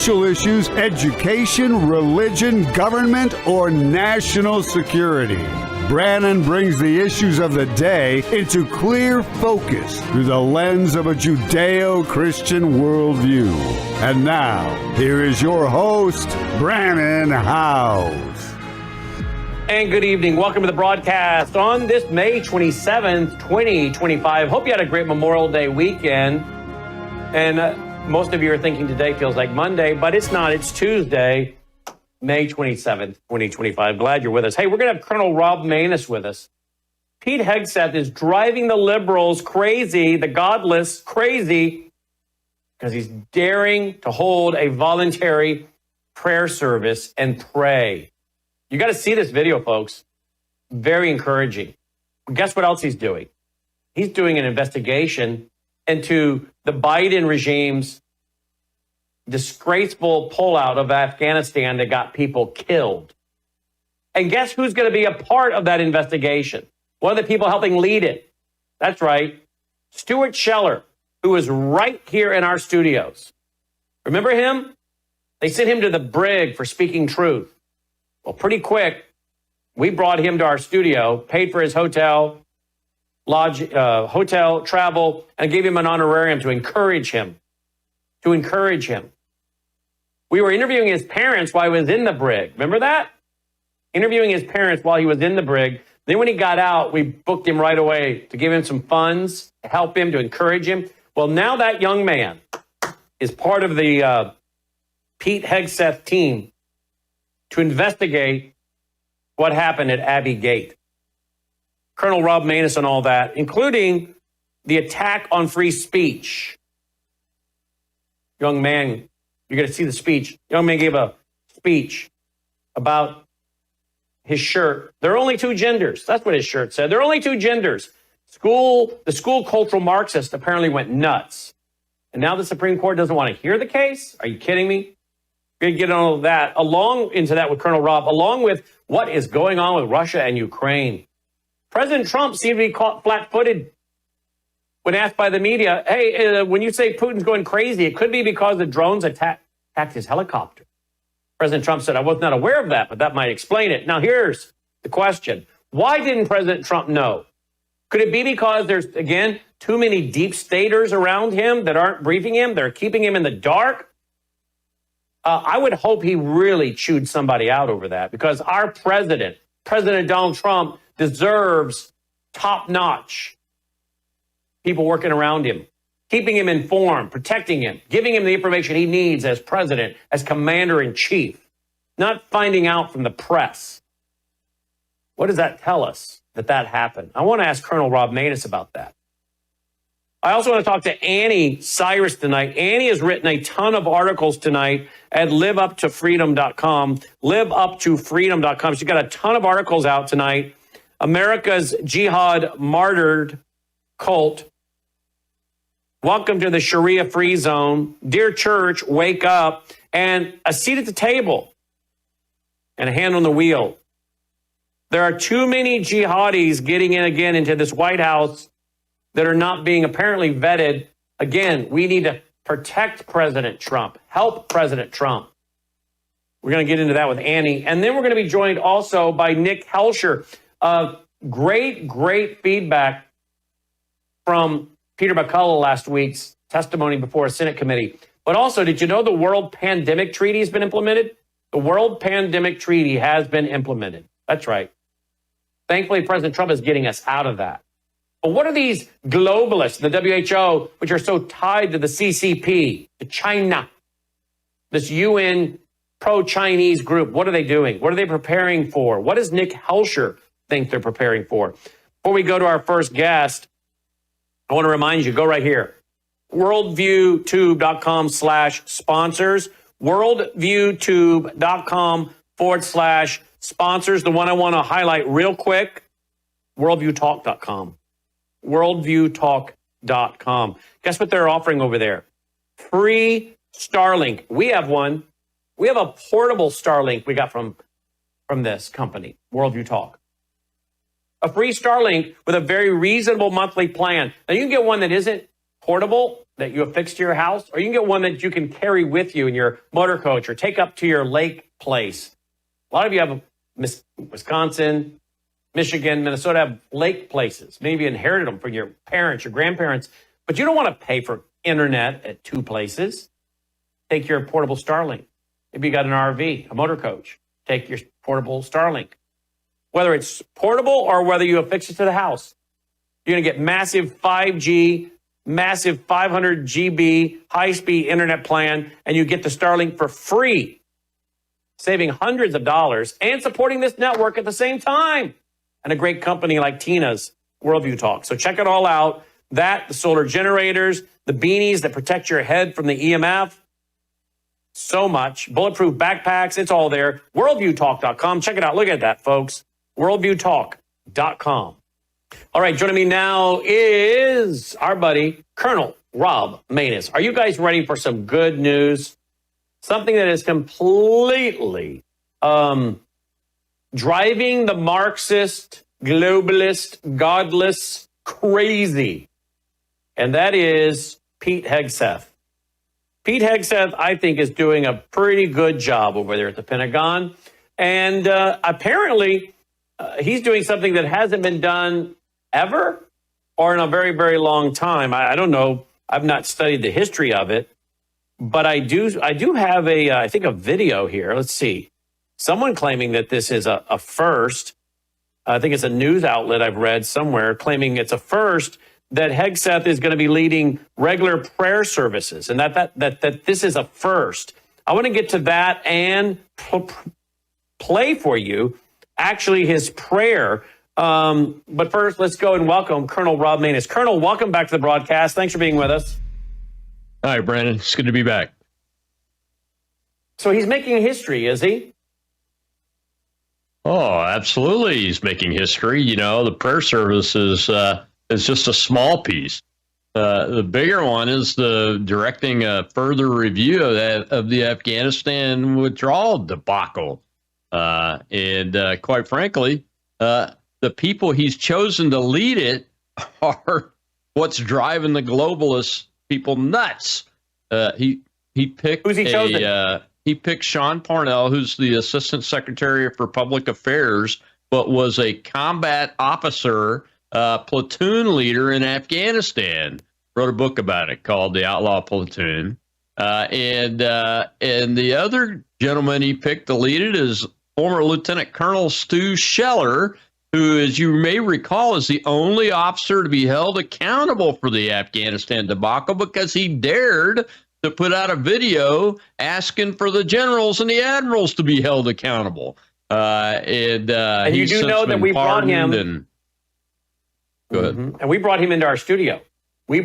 Social issues, education, religion, government, or national security. Brannon brings the issues of the day into clear focus through the lens of a Judeo-Christian worldview. And now, here is your host, Brannon Howse. And good evening. Welcome to the broadcast on this May 27th, 2025. Hope you had a great Memorial Day weekend. And most of you are thinking today feels like Monday, but it's not. It's Tuesday, May 27th, 2025. Glad you're with us. Hey, we're going to have Colonel Rob Maness with us. Pete Hegseth is driving the liberals crazy, the godless crazy, because he's daring to hold a voluntary prayer service and pray. You got to see this video, folks. Very encouraging. Guess what else he's doing? He's doing an investigation into the Biden regime's disgraceful pullout of Afghanistan that got people killed. And guess who's going to be a part of that investigation? One of the people helping lead it. That's right. Stuart Scheller, who is right here in our studios. Remember him? They sent him to the brig for speaking truth. Well, pretty quick, we brought him to our studio, paid for his hotel, travel, and gave him an honorarium to encourage him. We were interviewing his parents while he was in the brig. Remember that? Interviewing his parents while he was in the brig. Then when he got out, we booked him right away to give him some funds, to help him, to encourage him. Well, now that young man is part of the Pete Hegseth team to investigate what happened at Abbey Gate. Colonel Rob Maness on all that, including the attack on free speech. Young man, you're going to see the speech. Young man gave a speech about his shirt. There are only two genders. That's what his shirt said. There are only two genders. The school cultural Marxists apparently went nuts. And now the Supreme Court doesn't want to hear the case? Are you kidding me? We're going to get on all of that, along into that with Colonel Rob, along with what is going on with Russia and Ukraine. President Trump seemed to be caught flat-footed when asked by the media, hey, when you say Putin's going crazy, it could be because the drones attacked his helicopter. President Trump said, I was not aware of that, but that might explain it. Now, here's the question. Why didn't President Trump know? Could it be because there's, again, too many deep staters around him that aren't briefing him? They're keeping him in the dark? I would hope he really chewed somebody out over that, because our President Donald Trump, deserves top-notch people working around him, keeping him informed, protecting him, giving him the information he needs as president, as commander-in-chief, not finding out from the press. What does that tell us that happened? I want to ask Colonel Rob Maness about that. I also want to talk to Annie Cyrus tonight. Annie has written a ton of articles tonight at liveuptofreedom.com, liveuptofreedom.com. She's got a ton of articles out tonight. America's Jihad Martyred Cult. Welcome to the Sharia-free zone. Dear church, wake up. And a seat at the table and a hand on the wheel. There are too many jihadis getting in again into this White House that are not being apparently vetted. Again, we need to protect President Trump, help President Trump. We're going to get into that with Annie. And then we're going to be joined also by Nick Helsher. Great feedback from Peter McCullough last week's testimony before a Senate committee. But also, did you know the World Pandemic Treaty has been implemented? The World Pandemic Treaty has been implemented. That's right. Thankfully, President Trump is getting us out of that. But what are these globalists, the WHO, which are so tied to the CCP, to China, this UN pro-Chinese group? What are they doing? What are they preparing for? What does Nick Helsher think they're preparing for? Before we go to our first guest, I want to remind you, go right here. worldviewtube.com/sponsors. worldviewtube.com/sponsors. The one I want to highlight real quick, worldviewtalk.com. worldviewtalk.com. Guess what they're offering over there? Free Starlink. We have one. We have a portable Starlink we got from this company, Worldview Talk. A free Starlink with a very reasonable monthly plan. Now, you can get one that isn't portable that you affix to your house, or you can get one that you can carry with you in your motor coach or take up to your lake place. A lot of you have Wisconsin, Michigan, Minnesota have lake places. Maybe you inherited them from your parents, your grandparents, but you don't want to pay for internet at two places. Take your portable Starlink. Maybe you got an RV, a motor coach. Take your portable Starlink. Whether it's portable or whether you affix it to the house, you're going to get massive 5G, massive 500 GB high-speed internet plan, and you get the Starlink for free, saving hundreds of dollars and supporting this network at the same time. And a great company like Tina's Worldview Talk. So check it all out. That, the solar generators, the beanies that protect your head from the EMF, so much. Bulletproof backpacks, it's all there. Worldviewtalk.com. Check it out. Look at that, folks. Worldviewtalk.com. All right, joining me now is our buddy, Colonel Rob Maness. Are you guys ready for some good news? Something that is completely driving the Marxist, globalist, godless crazy. And that is Pete Hegseth. Pete Hegseth, I think, is doing a pretty good job over there at the Pentagon. And apparently, he's doing something that hasn't been done ever or in a very, very long time. I don't know. I've not studied the history of it. But I do have I think a video here. Let's see. Someone claiming that this is a first. I think it's a news outlet I've read somewhere claiming it's a first that Hegseth is going to be leading regular prayer services and that this is a first. I want to get to that and play for you actually his prayer. But first, let's go and welcome Colonel Rob Maness. Colonel, welcome back to the broadcast. Thanks for being with us. Hi, Brandon. It's good to be back. So he's making history, is he? Oh, absolutely. He's making history. You know, the prayer service is just a small piece. The bigger one is the directing a further review of the Afghanistan withdrawal debacle. And quite frankly, the people he's chosen to lead it are what's driving the globalist people nuts. He picked Who's he chosen? He picked Sean Parnell, who's the Assistant Secretary for Public Affairs, but was a combat officer, platoon leader in Afghanistan. Wrote a book about it called The Outlaw Platoon. And the other gentleman he picked to lead it is former Lieutenant Colonel Stu Scheller, who, as you may recall, is the only officer to be held accountable for the Afghanistan debacle because he dared to put out a video asking for the generals and the admirals to be held accountable. And you do know that we brought him. Go ahead. Mm-hmm. And we brought him into our studio. We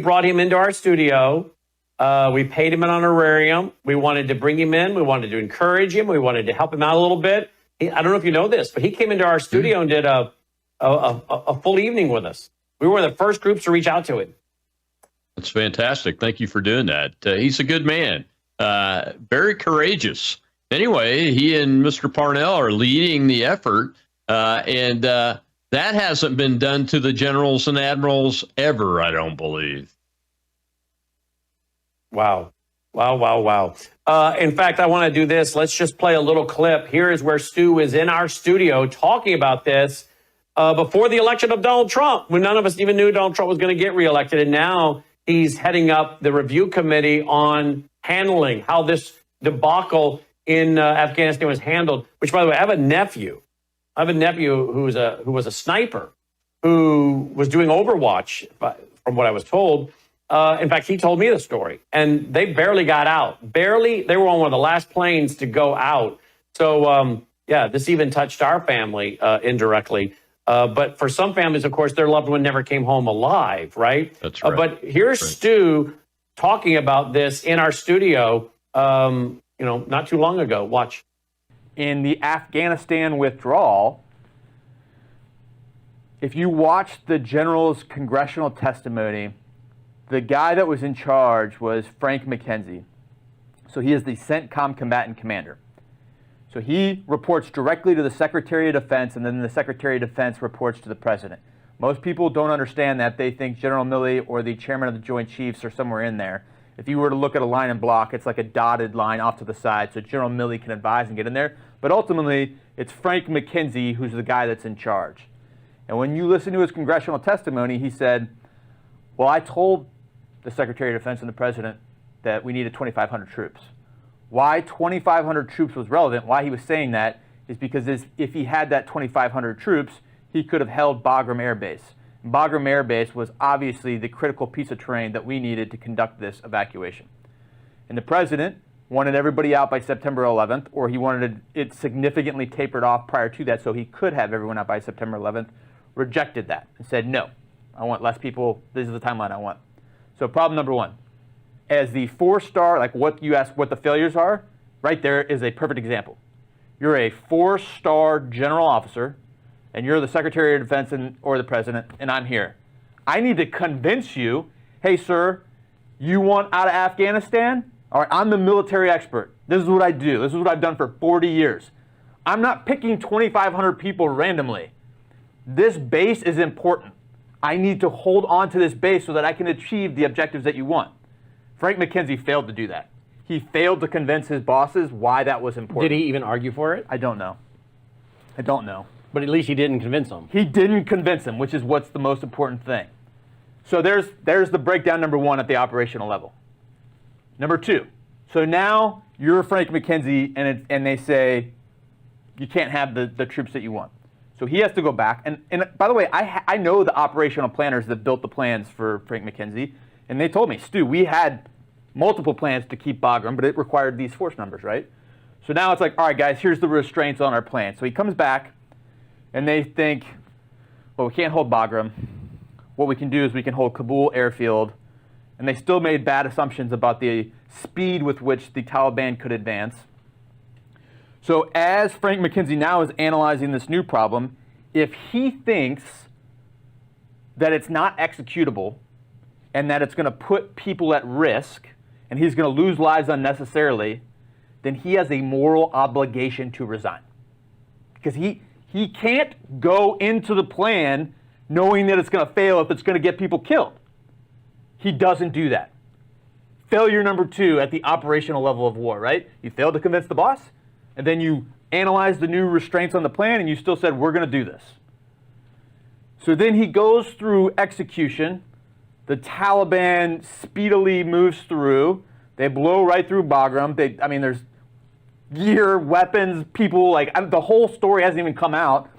paid him an honorarium. We wanted to bring him in. We wanted to encourage him. We wanted to help him out a little bit. I don't know if you know this, but he came into our studio and did a full evening with us. We were the first groups to reach out to him. That's fantastic. Thank you for doing that. He's a good man, very courageous. Anyway, he and Mr. Parnell are leading the effort, and that hasn't been done to the generals and admirals ever, I don't believe. Wow. In fact, I want to do this. Let's just play a little clip. Here is where Stu is in our studio talking about this before the election of Donald Trump, when none of us even knew Donald Trump was going to get reelected. And now he's heading up the review committee on handling how this debacle in Afghanistan was handled, which, by the way, I have a nephew who was a sniper who was doing Overwatch, from what I was told. In fact, he told me the story, and they barely got out. They were on one of the last planes to go out. So, this even touched our family indirectly. But for some families, of course, their loved one never came home alive, right? That's right. But here's Stu talking about this in our studio, not too long ago. Watch. In the Afghanistan withdrawal, if you watch the general's congressional testimony, the guy that was in charge was Frank McKenzie. So he is the CENTCOM combatant commander. So he reports directly to the Secretary of Defense, and then the Secretary of Defense reports to the President. Most people don't understand that. They think General Milley or the chairman of the Joint Chiefs are somewhere in there. If you were to look at a line and block, it's like a dotted line off to the side, so General Milley can advise and get in there. But ultimately, it's Frank McKenzie who's the guy that's in charge. And when you listen to his congressional testimony, he said, well, I told the Secretary of Defense and the President that we needed 2,500 troops. Why 2,500 troops was relevant, why he was saying that, is because if he had that 2,500 troops, he could have held Bagram Air Base. And Bagram Air Base was obviously the critical piece of terrain that we needed to conduct this evacuation. And the President wanted everybody out by September 11th, or he wanted it significantly tapered off prior to that so he could have everyone out by September 11th, rejected that and said, no, I want less people. This is the timeline I want. So problem number one, as the 4-star, like what you asked what the failures are, right there is a perfect example. You're a 4-star general officer, and you're the Secretary of Defense or the President, and I'm here. I need to convince you, hey, sir, you want out of Afghanistan? All right, I'm the military expert. This is what I do. This is what I've done for 40 years. I'm not picking 2,500 people randomly. This base is important. I need to hold on to this base so that I can achieve the objectives that you want. Frank McKenzie failed to do that. He failed to convince his bosses why that was important. Did he even argue for it? I don't know. I don't know. But at least he didn't convince them. He didn't convince them, which is what's the most important thing. So there's the breakdown number one at the operational level. Number two, so now you're Frank McKenzie, and they say you can't have the troops that you want. So he has to go back. And by the way, I know the operational planners that built the plans for Frank McKenzie, and they told me, Stu, we had multiple plans to keep Bagram, but it required these force numbers, right? So now it's like, all right, guys, here's the restraints on our plan. So he comes back, and they think, well, we can't hold Bagram. What we can do is we can hold Kabul airfield. And they still made bad assumptions about the speed with which the Taliban could advance. So as Frank McKenzie now is analyzing this new problem, if he thinks that it's not executable and that it's going to put people at risk and he's going to lose lives unnecessarily, then he has a moral obligation to resign. Because he can't go into the plan knowing that it's going to fail if it's going to get people killed. He doesn't do that. Failure number two at the operational level of war, right? You failed to convince the boss, and then you analyzed the new restraints on the plan, and you still said, we're going to do this. So then he goes through execution. The Taliban speedily moves through. They blow right through Bagram. There's gear, weapons, people, the whole story hasn't even come out.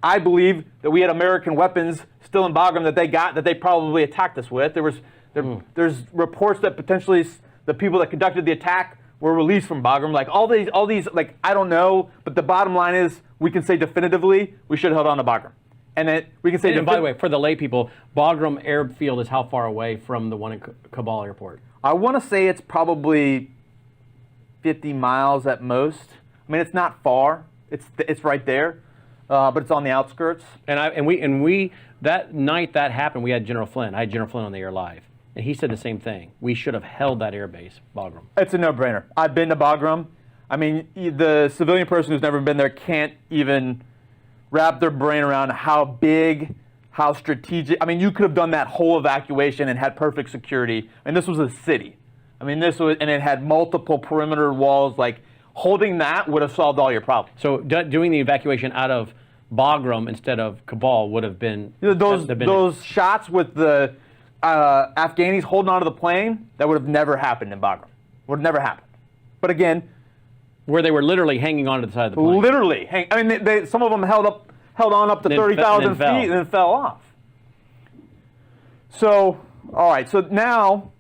I believe that we had American weapons still in Bagram that they probably attacked us with. There's reports that potentially the people that conducted the attack were released from Bagram. All these, I don't know, but the bottom line is we can say definitively we should have held on to Bagram. And then we can say... And by the way, for the lay people, Bagram Airfield is how far away from the one in Kabul airport? I want to say it's probably 50 miles at most. I mean, it's not far. It's right there, but it's on the outskirts. And we that night that happened, we had General Flynn. I had General Flynn on the air live. And he said the same thing. We should have held that air base, Bagram. It's a no-brainer. I've been to Bagram. I mean, the civilian person who's never been there can't even wrap their brain around how big, how strategic. I mean, you could have done that whole evacuation and had perfect security. And this was a city. I mean, and it had multiple perimeter walls. Holding that would have solved all your problems. So doing the evacuation out of Bagram instead of Kabul would have been... Those shots with the Afghanis holding onto the plane, that would have never happened in Bagram. Would have never happened. But again... Where they were literally hanging onto the side of the plane. Literally. Some of them held on up to 30,000 feet and then fell off. So, all right. So now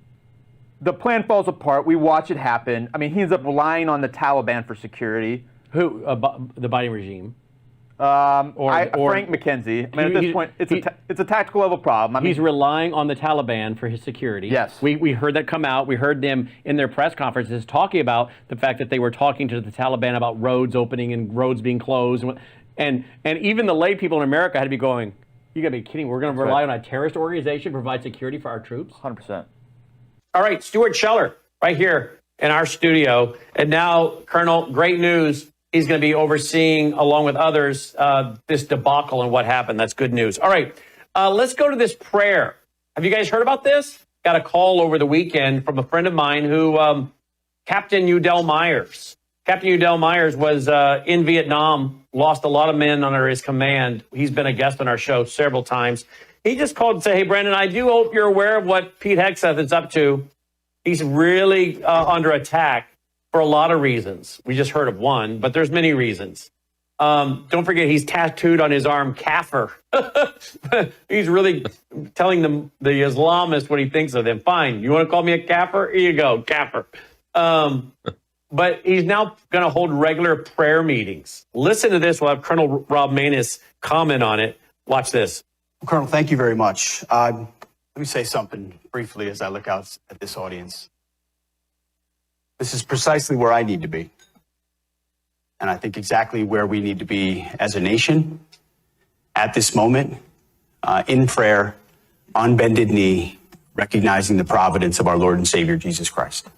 the plan falls apart. We watch it happen. I mean, he ends up relying on the Taliban for security. Who? The Biden regime? Frank McKenzie. I mean, at this point, it's a tactical level problem. He's relying on the Taliban for his security. Yes. We heard that come out. We heard them in their press conferences talking about the fact that they were talking to the Taliban about roads opening and roads being closed. And even the lay people in America had to be going, you got to be kidding. We're going to rely on a terrorist organization to provide security for our troops? 100%. All right, Stuart Scheller, right here in our studio. And now, Colonel, great news. He's going to be overseeing, along with others, this debacle and what happened. That's good news. All right. Let's go to this prayer. Have you guys heard about this? Got a call over the weekend from a friend of mine who, Captain Udell Myers. Captain Udell Myers was in Vietnam, lost a lot of men under his command. He's been a guest on our show several times. He just called and said, hey, Brandon, I do hope you're aware of what Pete Hegseth is up to. He's really under attack for a lot of reasons. We just heard of one, but there's many reasons. Don't forget, he's tattooed on his arm, Kafir. He's really telling the Islamists what he thinks of them. Fine, you want to call me a Kafir? Here you go, Kafir. But he's now going to hold regular prayer meetings. Listen to this. We'll have Colonel Rob Maness comment on it. Watch this. Colonel, thank you very much. Let me say something briefly as I look out at this audience. This is precisely where I need to be. And I think exactly where we need to be as a nation at this moment, in prayer, on bended knee, recognizing the providence of our Lord and Savior, Jesus Christ.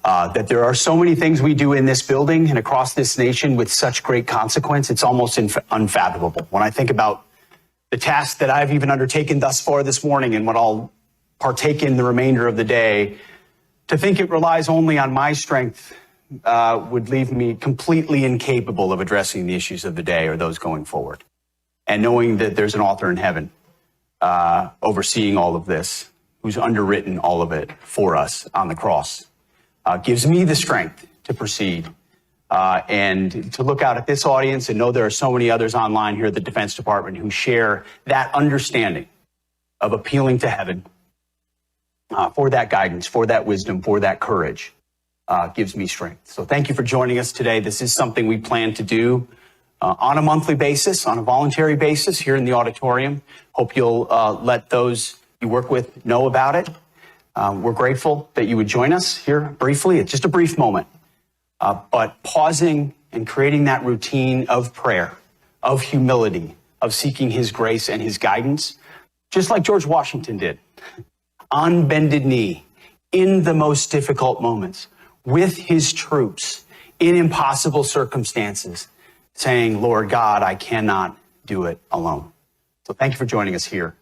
That there are so many things we do in this building and across this nation with such great consequence, it's almost unfathomable. When I think about the task that I've even undertaken thus far this morning and what I'll partake in the remainder of the day, to think it relies only on my strength would leave me completely incapable of addressing the issues of the day or those going forward. And knowing that there's an author in heaven overseeing all of this, who's underwritten all of it for us on the cross, gives me the strength to proceed and to look out at this audience and know there are so many others online here at the Defense Department who share that understanding of appealing to heaven for that guidance, for that wisdom, for that courage, gives me strength. So thank you for joining us today. This is something we plan to do on a monthly basis, on a voluntary basis here in the auditorium. Hope you'll let those you work with know about it. We're grateful that you would join us here briefly. It's just a brief moment. But pausing and creating that routine of prayer, of humility, of seeking his grace and his guidance, just like George Washington did, on bended knee, in the most difficult moments, with his troops, in impossible circumstances, saying, Lord God, I cannot do it alone. So thank you for joining us here,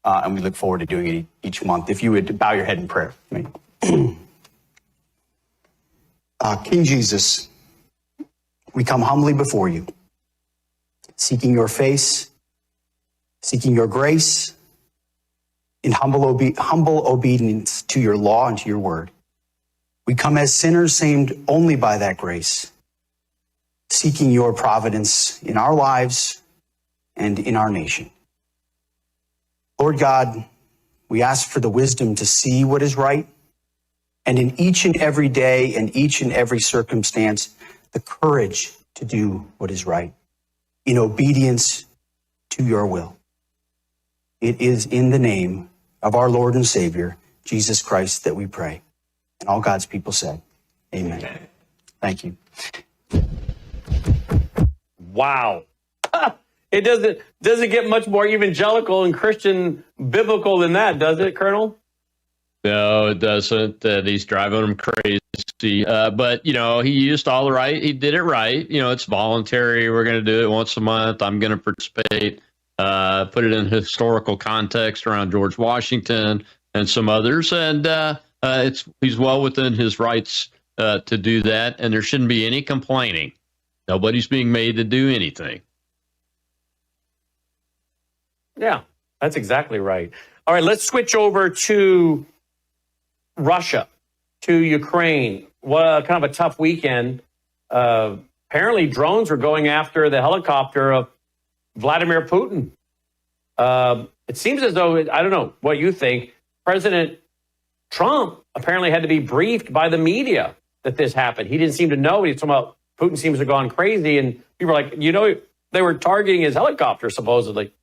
and we look forward to doing it each month. If you would bow your head in prayer for me. King Jesus, we come humbly before you, seeking your face, seeking your grace, in humble obedience to your law and to your word. We come as sinners saved only by that grace, seeking your providence in our lives and in our nation. Lord God, we ask for the wisdom to see what is right, and in each and every day and each and every circumstance, the courage to do what is right, in obedience to your will. It is in the name of our Lord and Savior, Jesus Christ, that we pray. And all God's people said, amen. Thank you. Wow. It doesn't get much more evangelical and Christian biblical than that, does it, Colonel? No, it doesn't. He's driving them crazy. But, you know, he used all the right. He did it right. You know, it's voluntary. We're going to do it once a month. I'm going to participate. Put it in historical context around George Washington and some others. And he's well within his rights to do that. And there shouldn't be any complaining. Nobody's being made to do anything. Yeah, that's exactly right. All right, let's switch over to Russia, to Ukraine. What kind of a tough weekend. Apparently drones were going after the helicopter of Vladimir Putin. It seems as though, I don't know what you think, President Trump apparently had to be briefed by the media that this happened. He didn't seem to know. He's talking about Putin seems to have gone crazy, and people were like, you know, they were targeting his helicopter, supposedly.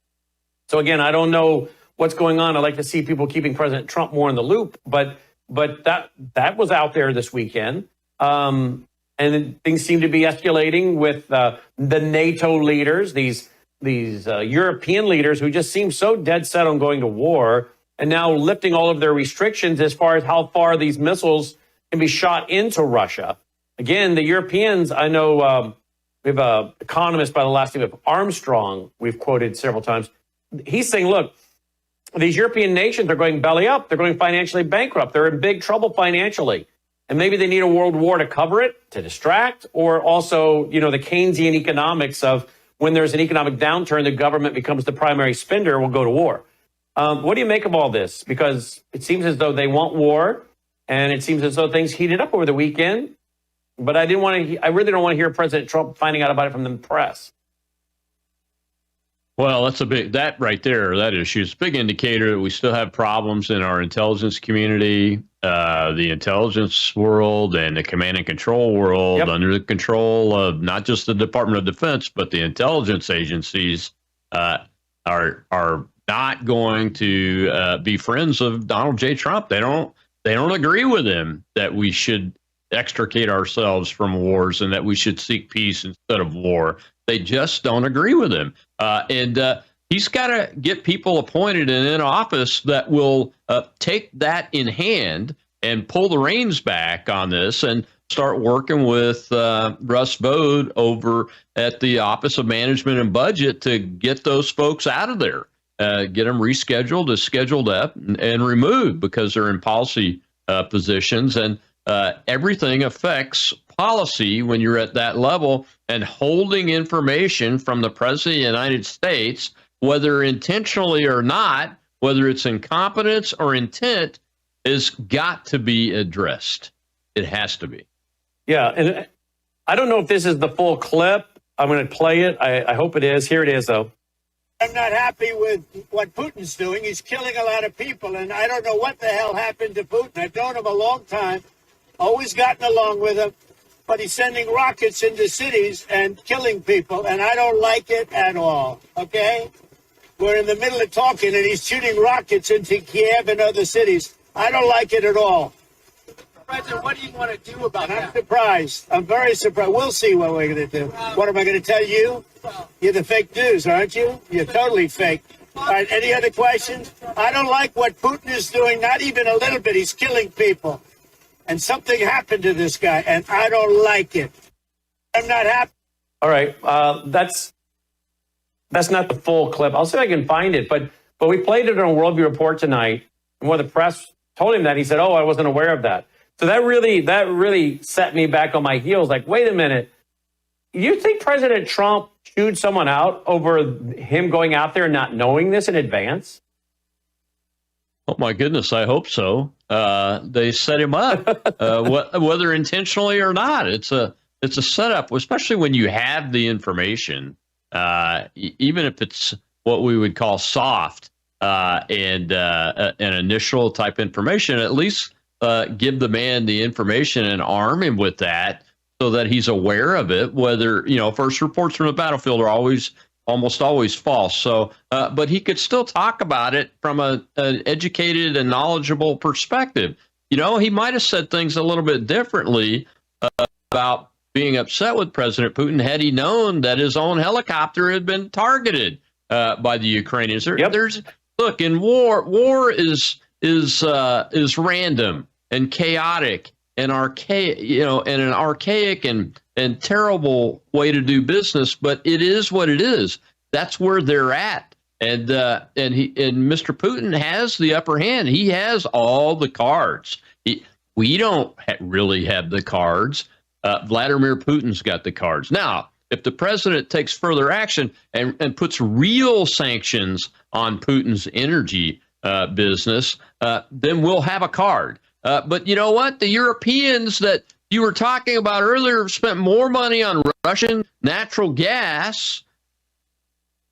So again, I don't know what's going on. I'd like to see people keeping President Trump more in the loop, but that was out there this weekend. And things seem to be escalating with the NATO leaders, these European leaders who just seem so dead set on going to war, and now lifting all of their restrictions as far as how far these missiles can be shot into Russia. Again, the Europeans, I know we have an economist by the last name of Armstrong, we've quoted several times. He's saying, look, these European nations are going belly up. They're going financially bankrupt. They're in big trouble financially. And maybe they need a world war to cover it, to distract, or also, the Keynesian economics of when there's an economic downturn, the government becomes the primary spender, we'll go to war. What do you make of all this? Because it seems as though they want war, and it seems as though things heated up over the weekend. But I really don't want to hear President Trump finding out about it from the press. Well, that right there, that issue is a big indicator that we still have problems in our intelligence community, the intelligence world and the command and control world under the control of not just the Department of Defense, but the intelligence agencies are not going to be friends of Donald J. Trump. They don't agree with him that we should extricate ourselves from wars and that we should seek peace instead of war. They just don't agree with him. And he's got to get people appointed and in office that will take that in hand and pull the reins back on this and start working with Russ Bode over at the Office of Management and Budget to get those folks out of there, get them rescheduled as scheduled up and removed because they're in policy positions. And everything affects policy when you're at that level, and holding information from the President of the United States, whether intentionally or not, whether it's incompetence or intent, has got to be addressed. It has to be. Yeah, and I don't know if this is the full clip. I'm going to play it. I hope it is. Here it is, though. I'm not happy with what Putin's doing. He's killing a lot of people, and I don't know what the hell happened to Putin. I've known him a long time, always gotten along with him, but he's sending rockets into cities and killing people, and I don't like it at all, okay? We're in the middle of talking, and he's shooting rockets into Kiev and other cities. I don't like it at all. President, what do you want to do about that? I'm surprised. I'm very surprised. We'll see what we're going to do. What am I going to tell you? You're the fake news, aren't you? You're totally fake. All right, any other questions? I don't like what Putin is doing, not even a little bit. He's killing people. And something happened to this guy, and I don't like it. I'm not happy. All right, that's not the full clip. I'll see if I can find it. But we played it on a Worldview Report tonight, and when the press told him that, he said, "Oh, I wasn't aware of that." So that really set me back on my heels. Like, wait a minute, you think President Trump chewed someone out over him going out there and not knowing this in advance? Oh my goodness, I hope so. They set him up, whether intentionally or not. It's a setup, especially when you have the information, even if it's what we would call soft and an initial type information. At least give the man the information and arm him with that so that he's aware of it. Whether first reports from the battlefield are almost always false. So, but he could still talk about it from an educated and knowledgeable perspective. He might have said things a little bit differently about being upset with President Putin had he known that his own helicopter had been targeted by the Ukrainians. Look, in war is random and chaotic and archaic, and an archaic and terrible way to do business, but it is what it is. That's where they're at. And Mr. Putin has the upper hand. He has all the cards. We don't really have the cards. Vladimir Putin's got the cards. Now, if the president takes further action and puts real sanctions on Putin's energy business, then we'll have a card. But you know what? The Europeans that you were talking about earlier have spent more money on Russian natural gas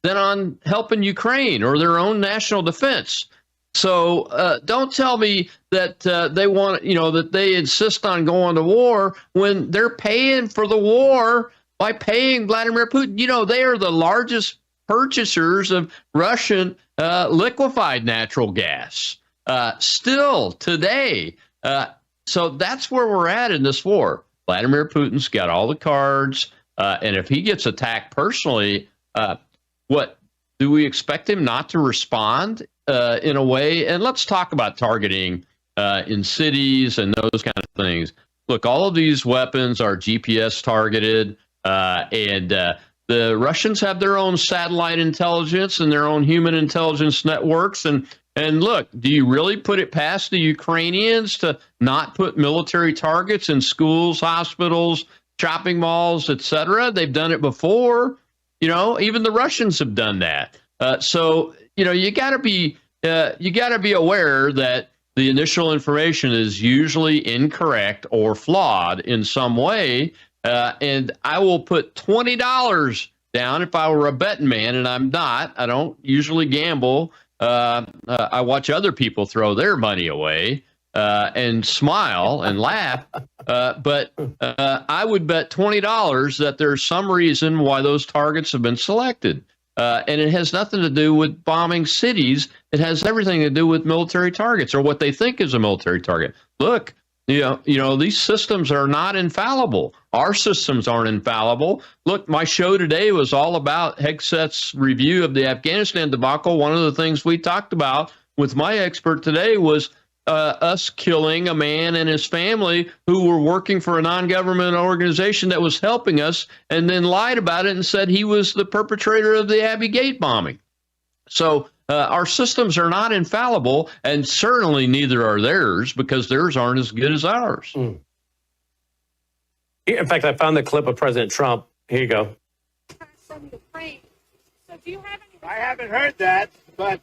than on helping Ukraine or their own national defense. So don't tell me that they want, that they insist on going to war when they're paying for the war by paying Vladimir Putin. They are the largest purchasers of Russian liquefied natural gas still today. So that's where we're at in this war. Vladimir Putin's got all the cards. And if he gets attacked personally, what do we expect him not to respond in a way? And let's talk about targeting in cities and those kind of things. Look, all of these weapons are GPS targeted, and the Russians have their own satellite intelligence and their own human intelligence networks. And And look, do you really put it past the Ukrainians to not put military targets in schools, hospitals, shopping malls, etc.? They've done it before. Even the Russians have done that. So you got to be aware that the initial information is usually incorrect or flawed in some way. And I will put $20 down if I were a betting man, and I'm not. I don't usually gamble. I watch other people throw their money away and smile and laugh. But I would bet $20 that there's some reason why those targets have been selected. And it has nothing to do with bombing cities. It has everything to do with military targets or what they think is a military target. Look, these systems are not infallible. Our systems aren't infallible. Look, my show today was all about Hegseth's review of the Afghanistan debacle. One of the things we talked about with my expert today was us killing a man and his family who were working for a non-government organization that was helping us, and then lied about it and said he was the perpetrator of the Abbey Gate bombing. So our systems are not infallible, and certainly neither are theirs, because theirs aren't as good as ours. In fact, I found the clip of President Trump. Here you go. From Ukraine. So do you have any? I haven't heard that, but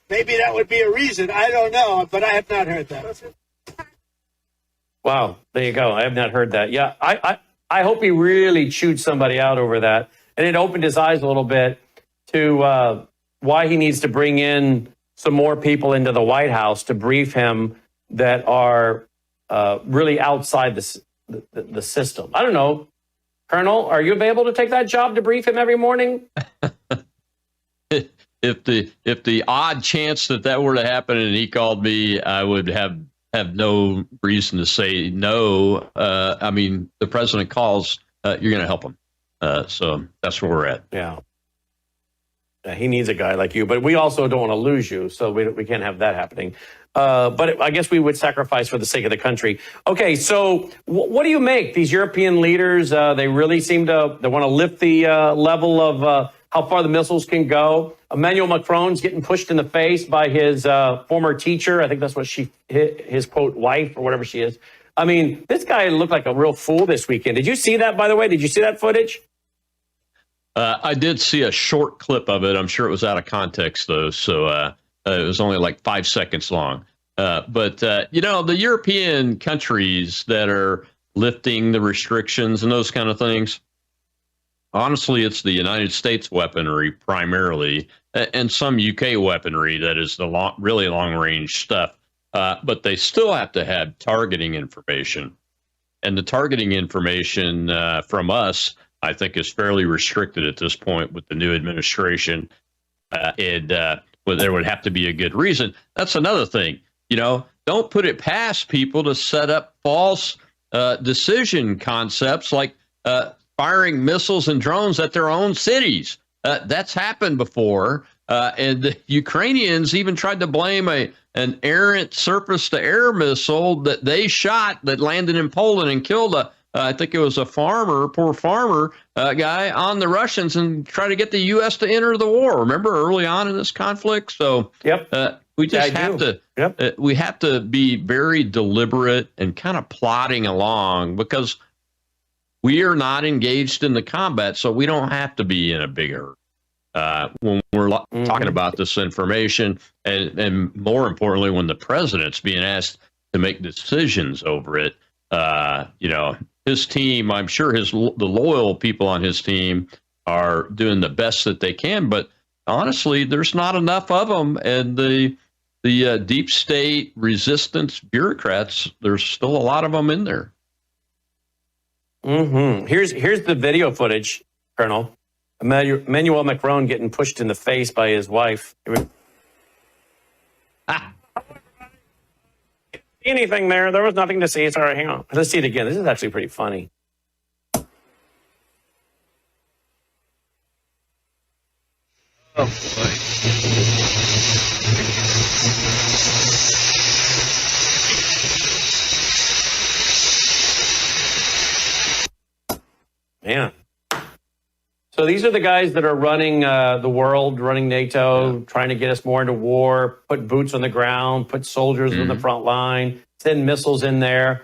maybe that would be a reason. I don't know, but I have not heard that. Wow, there you go. I have not heard that. Yeah, I hope he really chewed somebody out over that, and it opened his eyes a little bit to why he needs to bring in some more people into the White House to brief him that are really outside the system. I don't know, Colonel, are you available to take that job to brief him every morning? If the odd chance that were to happen and he called me, I would have no reason to say no. I mean, the president calls, you're going to help him. So that's where we're at. Yeah. He needs a guy like you, but we also don't want to lose you, so we can't have that happening. But I guess we would sacrifice for the sake of the country. Okay, so what do you make? These European leaders, they really seem to want to lift the level of how far the missiles can go. Emmanuel Macron's getting pushed in the face by his former teacher. I think that's what his quote wife or whatever she is. I mean, this guy looked like a real fool this weekend. Did you see that, by the way? Did you see that footage? I did see a short clip of it. I'm sure it was out of context, though, so it was only like 5 seconds long. But the European countries that are lifting the restrictions and those kind of things, honestly, it's the United States weaponry primarily, and some UK weaponry that is the really long-range stuff. But they still have to have targeting information. And the targeting information from us, I think, is fairly restricted at this point with the new administration. And there would have to be a good reason. That's another thing. Don't put it past people to set up false decision concepts like firing missiles and drones at their own cities. That's happened before. And the Ukrainians even tried to blame an errant surface-to-air missile that they shot that landed in Poland and killed I think it was a poor farmer guy on the Russians, and try to get the U.S. to enter the war. Remember early on in this conflict? So we just we have to be very deliberate and kind of plodding along, because we are not engaged in the combat, so we don't have to be in a big hurry when we're talking about this information, and more importantly, when the president's being asked to make decisions over it. His team, I'm sure the loyal people on his team are doing the best that they can, but honestly, there's not enough of them, and the deep state resistance bureaucrats, there's still a lot of them in there. Mm-hmm. Here's the video footage, Colonel. Emmanuel Macron getting pushed in the face by his wife. Anything there? There was nothing to see. It's all right. Hang on. Let's see it again. This is actually pretty funny. Oh, boy. Man. So So these are the guys that are running the world, running NATO, trying to get us more into war, put boots on the ground, put soldiers on the front line, send missiles in there.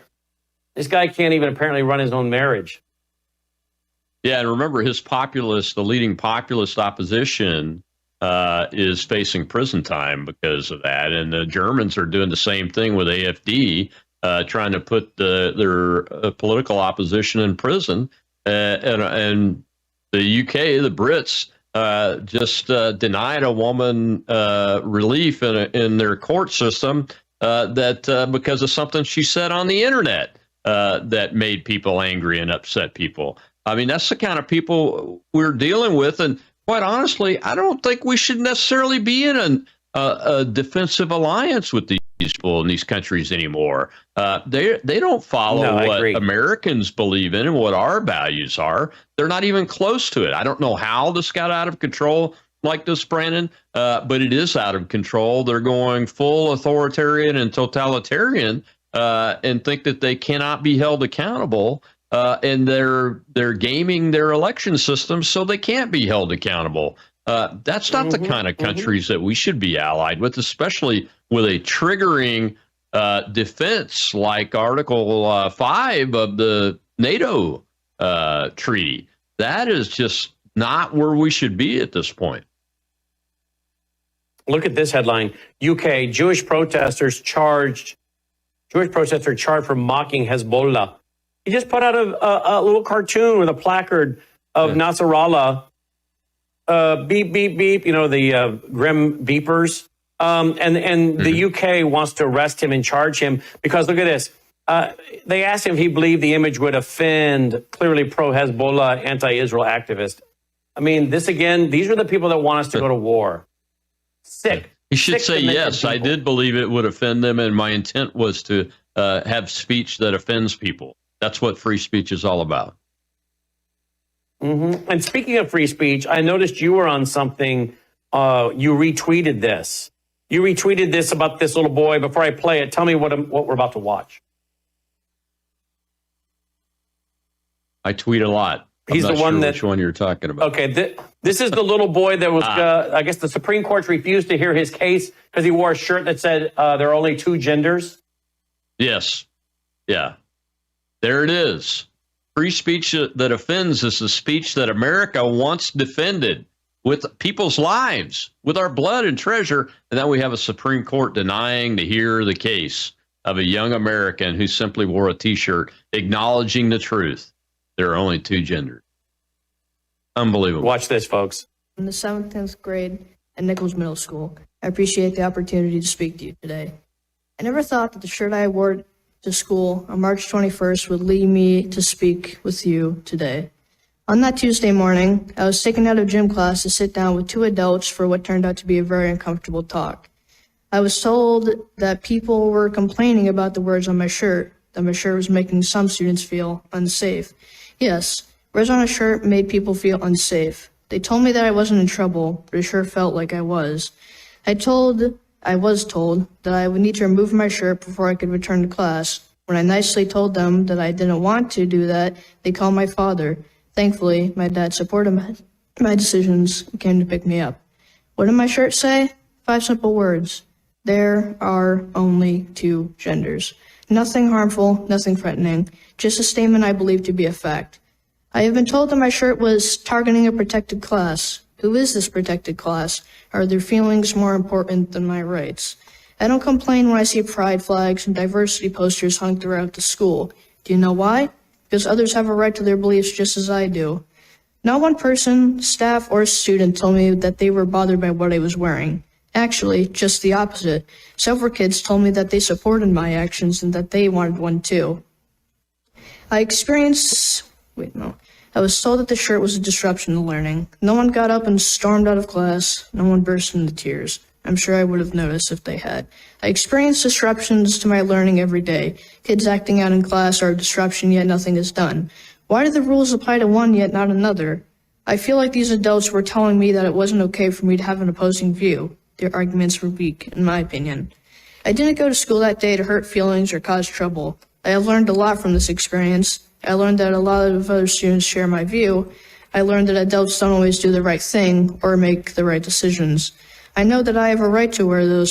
This guy can't even apparently run his own marriage. Yeah, and remember, his populist, the leading populist opposition, is facing prison time because of that. And the Germans are doing the same thing with AfD, trying to put their political opposition in prison. And the UK, the Brits, just denied a woman relief in their court system that because of something she said on the internet that made people angry and upset people. I mean, that's the kind of people we're dealing with. And quite honestly, I don't think we should necessarily be in a defensive alliance with these people in these countries anymore. They don't follow what Americans believe in and what our values are. They're not even close to it. I don't know how this got out of control like this, Brandon, but it is out of control. They're going full authoritarian and totalitarian and think that they cannot be held accountable. And they're gaming their election system so they can't be held accountable. That's not the kind of countries that we should be allied with, especially with a triggering defense like Article 5 of the NATO treaty. That is just not where we should be at this point. Look at this headline. UK, Jewish protesters charged for mocking Hezbollah. He just put out a little cartoon with a placard of Nasrallah, beep, beep, beep, you know, the grim beepers. And the UK wants to arrest him and charge him because, look at this. They asked him if he believed the image would offend clearly pro-Hezbollah, anti-Israel activists. I mean, these are the people that want us to go to war. Sick. He should say, yes, I did believe it would offend them, and my intent was to have speech that offends people. That's what free speech is all about. And speaking of free speech, I noticed you were on something. You retweeted this. You retweeted this about this little boy. Before I play it, tell me what we're about to watch. I tweet a lot. He's the one which one you're talking about. Okay, this is the little boy that was, I guess the Supreme Court refused to hear his case because he wore a shirt that said there are only two genders. Yes. Yeah. There it is. Free speech that offends is the speech that America once defended with people's lives, with our blood and treasure. And then we have a Supreme Court denying to hear the case of a young American who simply wore a T-shirt acknowledging the truth. There are only two genders. Unbelievable. Watch this, folks. In the 7th and 10th grade at Nichols Middle School, I appreciate the opportunity to speak to you today. I never thought that the shirt I wore to school on March 21st would lead me to speak with you today. On that Tuesday morning, I was taken out of gym class to sit down with two adults for what turned out to be a very uncomfortable talk. I was told that people were complaining about the words on my shirt, that my shirt was making some students feel unsafe. Yes, words on a shirt made people feel unsafe. They told me that I wasn't in trouble, but it sure felt like I was. I was told that I would need to remove my shirt before I could return to class. When I nicely told them that I didn't want to do that, they called my father. Thankfully, my dad supported my decisions and came to pick me up. What did my shirt say? 5 simple words. There are only two genders. Nothing harmful, nothing threatening, just a statement I believe to be a fact. I have been told that my shirt was targeting a protected class. Who is this protected class? Are their feelings more important than my rights? I don't complain when I see pride flags and diversity posters hung throughout the school. Do you know why? Because others have a right to their beliefs just as I do. Not one person, staff, or student told me that they were bothered by what I was wearing. Actually, just the opposite. Several kids told me that they supported my actions and that they wanted one too. I was told that the shirt was a disruption to learning. No one got up and stormed out of class. No one burst into tears. I'm sure I would have noticed if they had. I experienced disruptions to my learning every day. Kids acting out in class are a disruption, yet nothing is done. Why do the rules apply to one, yet not another? I feel like these adults were telling me that it wasn't okay for me to have an opposing view. Their arguments were weak, in my opinion. I didn't go to school that day to hurt feelings or cause trouble. I have learned a lot from this experience. I learned that a lot of other students share my view. I learned that adults don't always do the right thing or make the right decisions. I know that I have a right to wear a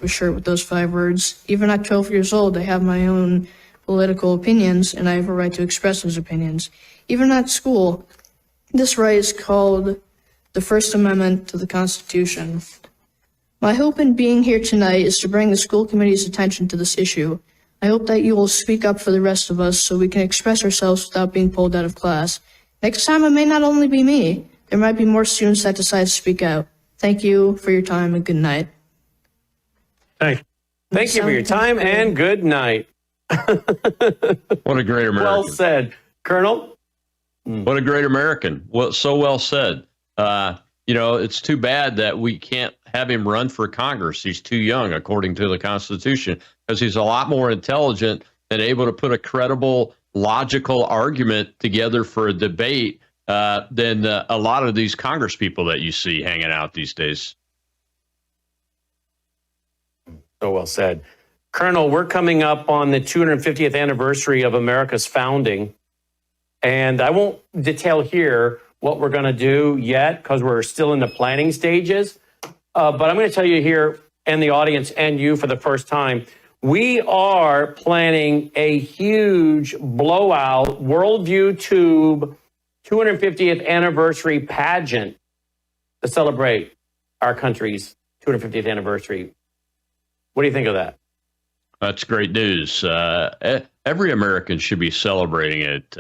shirt with those 5 words. Even at 12 years old, I have my own political opinions, and I have a right to express those opinions. Even at school, this right is called the First Amendment to the Constitution. My hope in being here tonight is to bring the school committee's attention to this issue. I hope that you will speak up for the rest of us so we can express ourselves without being pulled out of class. Next time, it may not only be me. There might be more students that decide to speak out. Thank you for your time and good night. Thank you for your time and good night. What a great American. Well said, Colonel. What a great American. Well, so well said. It's too bad that we can't have him run for Congress. He's too young, according to the Constitution, because he's a lot more intelligent and able to put a credible, logical argument together for a debate than a lot of these Congress people that you see hanging out these days. So well said. Colonel, we're coming up on the 250th anniversary of America's founding, and I won't detail here what we're going to do yet because we're still in the planning stages. But I'm going to tell you here and the audience and you for the first time, we are planning a huge blowout Worldview Tube 250th anniversary pageant to celebrate our country's 250th anniversary. What do you think of that? That's great news. Every American should be celebrating it.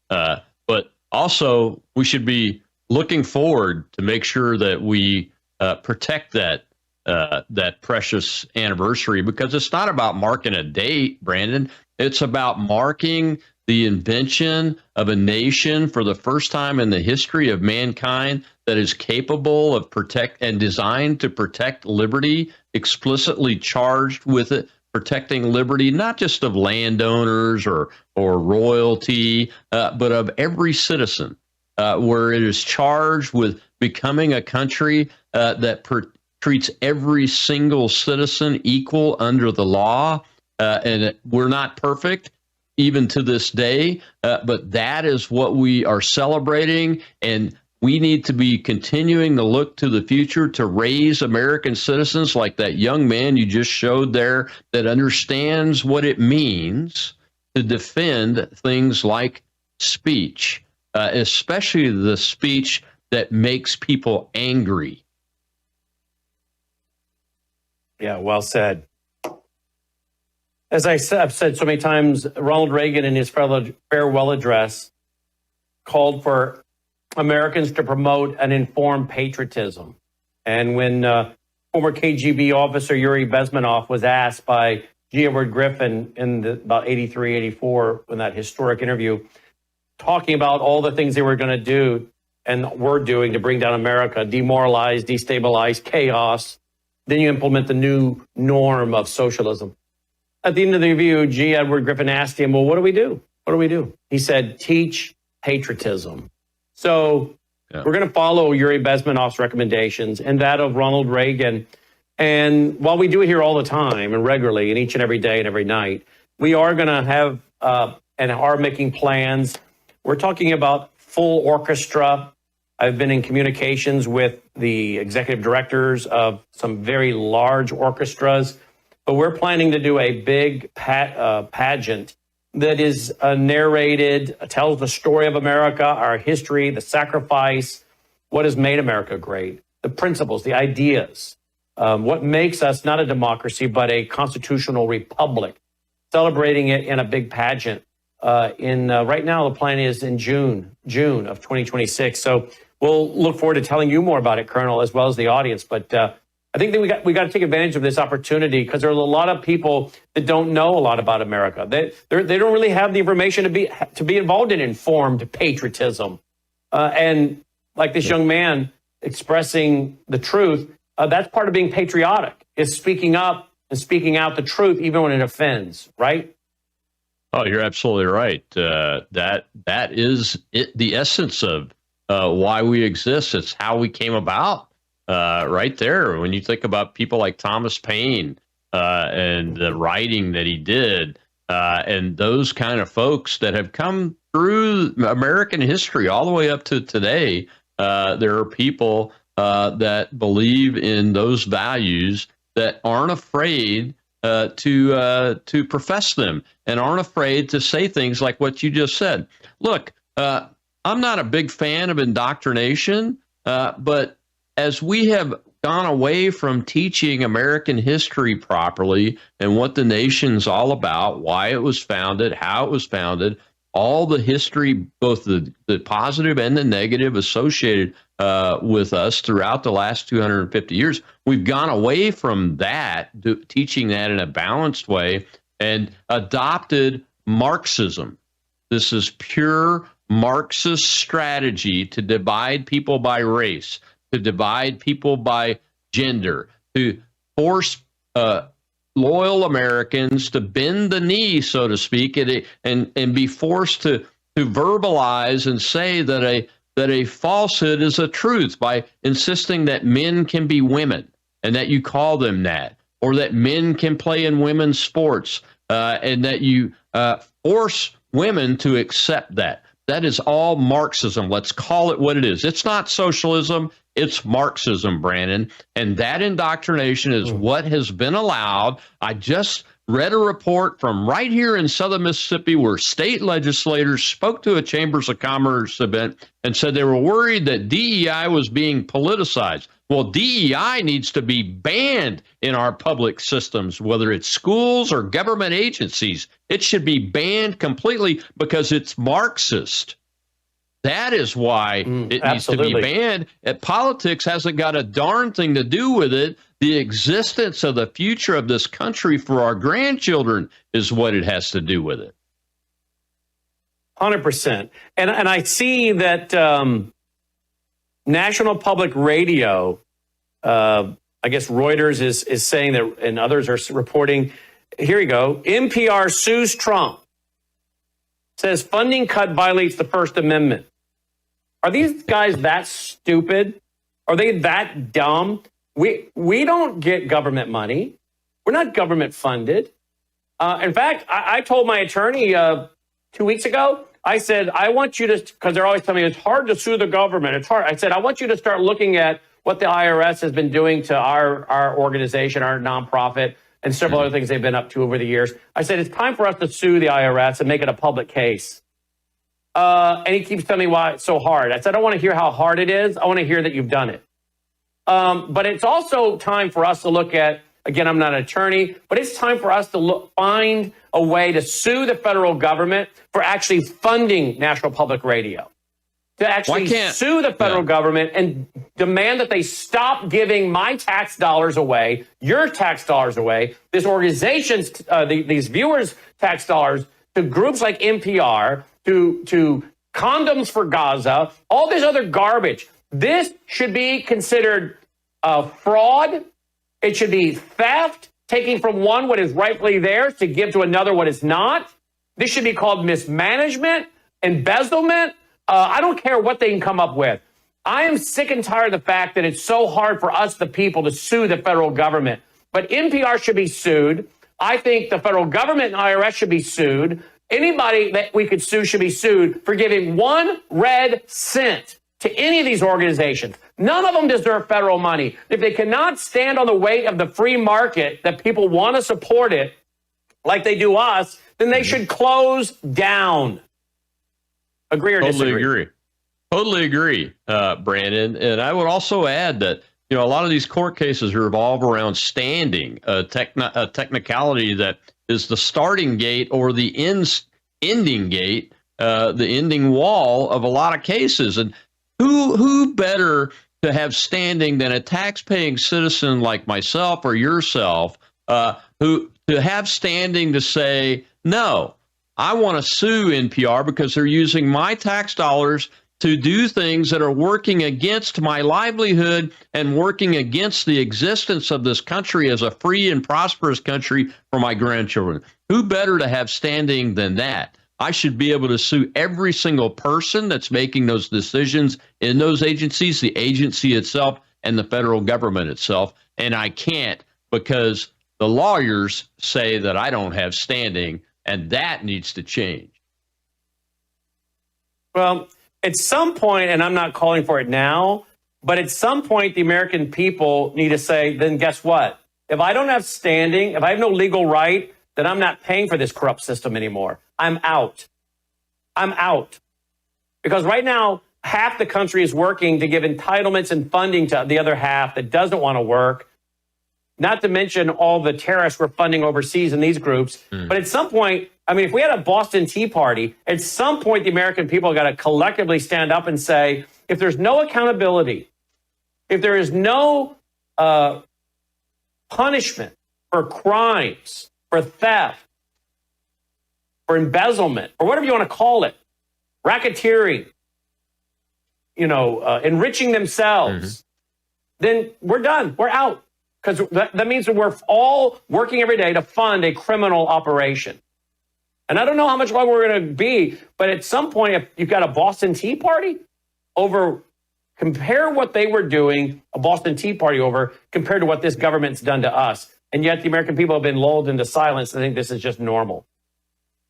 But also, we should be looking forward to make sure that we protect that precious anniversary, because it's not about marking a date, Brandon. It's about marking the invention of a nation for the first time in the history of mankind that is capable of protect and designed to protect liberty, explicitly charged with it, protecting liberty, not just of landowners or royalty, but of every citizen, where it is charged with becoming a country that treats every single citizen equal under the law. And we're not perfect, even to this day, but that is what we are celebrating, and we need to be continuing to look to the future to raise American citizens like that young man you just showed there that understands what it means to defend things like speech, especially the speech that makes people angry. Yeah, well said. As I've said so many times, Ronald Reagan in his farewell address called for Americans to promote an informed patriotism. And when former KGB officer Yuri Bezmenov was asked by G. Edward Griffin in about 83, 84, in that historic interview, talking about all the things they were going to do and were doing to bring down America, demoralize, destabilize, chaos, then you implement the new norm of socialism. At the end of the review, G. Edward Griffin asked him, well, what do we do? What do we do? He said, teach patriotism. So we're going to follow Yuri Bezmenov's recommendations and that of Ronald Reagan. And while we do it here all the time and regularly and each and every day and every night, we are going to have and are making plans. We're talking about full orchestra. I've been in communications with the executive directors of some very large orchestras. But we're planning to do a big pageant that is narrated, tells the story of America, our history, the sacrifice, what has made America great, the principles, the ideas, what makes us not a democracy, but a constitutional republic, celebrating it in a big pageant. Right now, the plan is in June of 2026. So we'll look forward to telling you more about it, Colonel, as well as the audience. But I think that we got to take advantage of this opportunity because there are a lot of people that don't know a lot about America. They don't really have the information to be involved in informed patriotism. And like this young man expressing the truth, that's part of being patriotic, is speaking up and speaking out the truth even when it offends, right? Oh, you're absolutely right. That is it, the essence of why we exist. It's how we came about. Right there, when you think about people like Thomas Paine and the writing that he did, and those kind of folks that have come through American history, all the way up to today, there are people that believe in those values that aren't afraid to profess them and aren't afraid to say things like what you just said. Look, I'm not a big fan of indoctrination, but as we have gone away from teaching American history properly and what the nation's all about, why it was founded, how it was founded, all the history, both the positive and the negative associated with us throughout the last 250 years, we've gone away from that, teaching that in a balanced way, and adopted Marxism. This is pure Marxist strategy to divide people by race, to divide people by gender, to force loyal Americans to bend the knee, so to speak, and be forced to verbalize and say that a falsehood is a truth by insisting that men can be women and that you call them that, or that men can play in women's sports and that you force women to accept that. That is all Marxism. Let's call it what it is. It's not socialism. It's Marxism, Brandon. And that indoctrination is what has been allowed. I just read a report from right here in southern Mississippi where state legislators spoke to a Chambers of Commerce event and said they were worried that DEI was being politicized. Well, DEI needs to be banned in our public systems, whether it's schools or government agencies. It should be banned completely because it's Marxist. That is why it needs to be banned. Politics hasn't got a darn thing to do with it. The existence of the future of this country for our grandchildren is what it has to do with it. 100%. And I see that National Public Radio, I guess Reuters is saying that, and others are reporting, here you go, NPR sues Trump, says funding cut violates the First Amendment. Are these guys that stupid? Are they that dumb? We don't get government money. We're not government funded. In fact, I told my attorney 2 weeks ago, I said, I want you to, because they're always telling me it's hard to sue the government. It's hard. I said, I want you to start looking at what the IRS has been doing to our organization, our nonprofit, and several other things they've been up to over the years. I said, it's time for us to sue the IRS and make it a public case. And he keeps telling me why it's so hard. I said, I don't want to hear how hard it is. I want to hear that you've done it. But it's also time for us to look at, again, I'm not an attorney, but it's time for us to find a way to sue the federal government for actually funding National Public Radio. To actually sue the federal government and demand that they stop giving my tax dollars away, your tax dollars away, this organization's, these viewers' tax dollars to groups like NPR, to condoms for Gaza, all this other garbage. This should be considered fraud. It should be theft, taking from one what is rightfully theirs to give to another what is not. This should be called mismanagement, embezzlement. I don't care what they can come up with. I am sick and tired of the fact that it's so hard for us, the people, to sue the federal government. But NPR should be sued. I think the federal government and IRS should be sued. Anybody that we could sue should be sued for giving 1 red cent to any of these organizations. None of them deserve federal money. If they cannot stand on the weight of the free market that people want to support it like they do us, then they should close down. Agree or disagree? Totally agree, Brandon. And I would also add that, a lot of these court cases revolve around standing, a technicality that is the starting gate or the ending gate, the ending wall of a lot of cases. And who better to have standing than a tax-paying citizen like myself or yourself, who to have standing to say, no, I want to sue NPR because they're using my tax dollars to do things that are working against my livelihood and working against the existence of this country as a free and prosperous country for my grandchildren. Who better to have standing than that? I should be able to sue every single person that's making those decisions in those agencies, the agency itself, and the federal government itself. And I can't because the lawyers say that I don't have standing, and that needs to change. Well, at some point, and I'm not calling for it now, but at some point, the American people need to say, then guess what? If I don't have standing, if I have no legal right, then I'm not paying for this corrupt system anymore. I'm out. I'm out. Because right now, half the country is working to give entitlements and funding to the other half that doesn't want to work. Not to mention all the terrorists we're funding overseas in these groups. But at some point, I mean, if we had a Boston Tea Party, at some point, the American people got to collectively stand up and say, if there's no accountability, if there is no punishment for crimes, for theft, for embezzlement, or whatever you want to call it, racketeering, enriching themselves, then we're done. We're out. Because that means that we're all working every day to fund a criminal operation. And I don't know how much longer we're going to be, but at some point, if you've got a Boston Tea Party compare what they were doing, a Boston Tea Party over, compared to what this government's done to us. And yet the American people have been lulled into silence. I think this is just normal.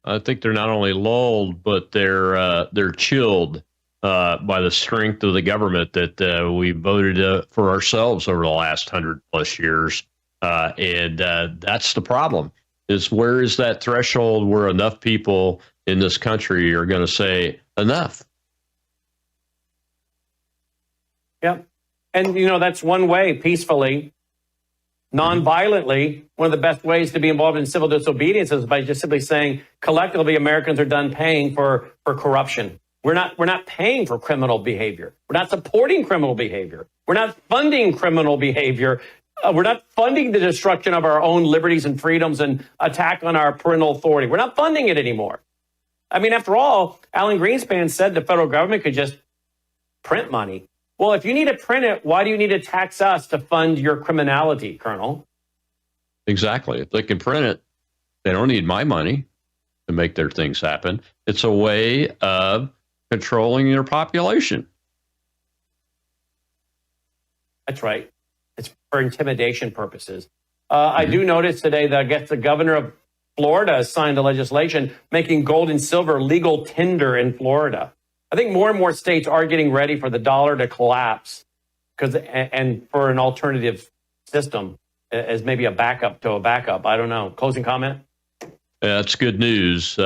I think they're not only lulled, but they're chilled by the strength of the government that we voted for ourselves over the last 100+ years. And that's the problem, is where is that threshold where enough people in this country are going to say enough? Yep. And, that's one way, peacefully, non-violently. One of the best ways to be involved in civil disobedience is by just simply saying, collectively, Americans are done paying for corruption. We're not paying for criminal behavior. We're not supporting criminal behavior. We're not funding criminal behavior. We're not funding the destruction of our own liberties and freedoms and attack on our parental authority. We're not funding it anymore. I mean, after all, Alan Greenspan said the federal government could just print money. Well, if you need to print it, why do you need to tax us to fund your criminality, Colonel? Exactly. If they can print it, they don't need my money to make their things happen. It's a way of controlling your population. That's right. It's for intimidation purposes. I do notice today that I guess the governor of Florida has signed a legislation making gold and silver legal tender in Florida. I think more and more states are getting ready for the dollar to collapse and for an alternative system as maybe a backup to a backup. I don't know. Closing comment? That's good news.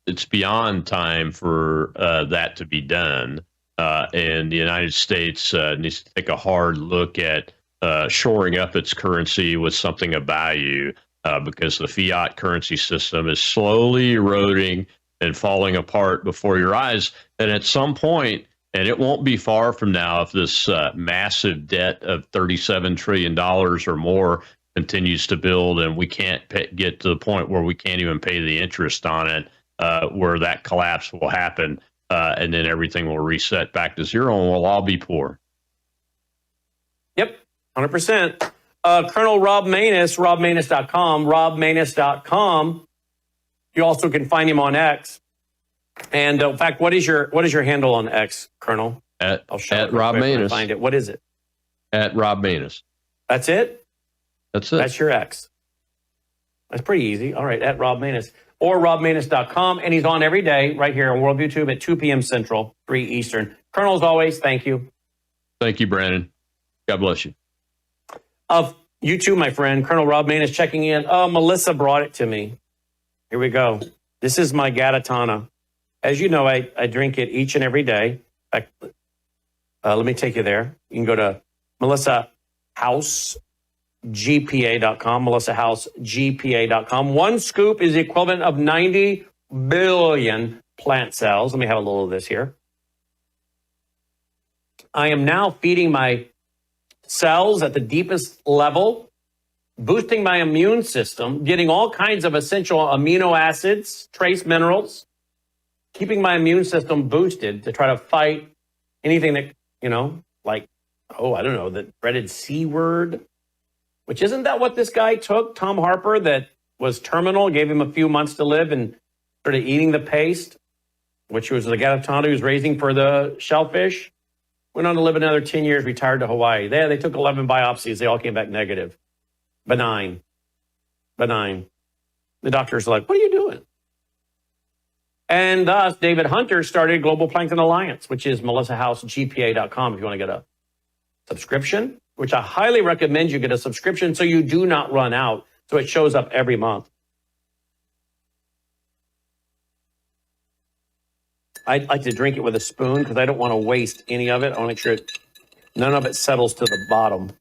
It's beyond time for that to be done. And the United States needs to take a hard look at shoring up its currency with something of value because the fiat currency system is slowly eroding and falling apart before your eyes. And at some point, and it won't be far from now, if this massive debt of $37 trillion or more continues to build and we can't get to the point where we can't even pay the interest on it, where that collapse will happen, and then everything will reset back to zero and we'll all be poor. Yep, 100%. Colonel Rob Maness, robmaness.com, robmaness.com. You also can find him on X. And in fact, what is your handle on X, Colonel? I'll show at Rob Maness. Find it. What is it? At Rob Maness. That's it? That's it. That's your X. That's pretty easy. All right, at Rob Maness. Or robmaness.com. And he's on every day right here on World YouTube at 2 p.m. Central, 3 Eastern. Colonel, as always, thank you. Thank you, Brandon. God bless you. You too, my friend. Colonel Rob Maness checking in. Melissa brought it to me. Here we go. This is my Gatatana. As you know, I drink it each and every day. In fact, let me take you there. You can go to MelissaHouseGPA.com, MelissaHouseGPA.com. One scoop is the equivalent of 90 billion plant cells. Let me have a little of this here. I am now feeding my cells at the deepest level, boosting my immune system, getting all kinds of essential amino acids, trace minerals, keeping my immune system boosted to try to fight anything that, like, the dreaded C word, which isn't that what this guy took, Tom Harper, that was terminal, gave him a few months to live and started eating the paste, which was the Gatatana he was raising for the shellfish. Went on to live another 10 years, retired to Hawaii. They took 11 biopsies. They all came back negative. Benign. The doctor's like, what are you doing? And thus, David Hunter started Global Plankton Alliance, which is melissahousegpa.com if you want to get a subscription, which I highly recommend you get a subscription so you do not run out, so it shows up every month. I'd like to drink it with a spoon because I don't want to waste any of it. I want to make sure none of it settles to the bottom.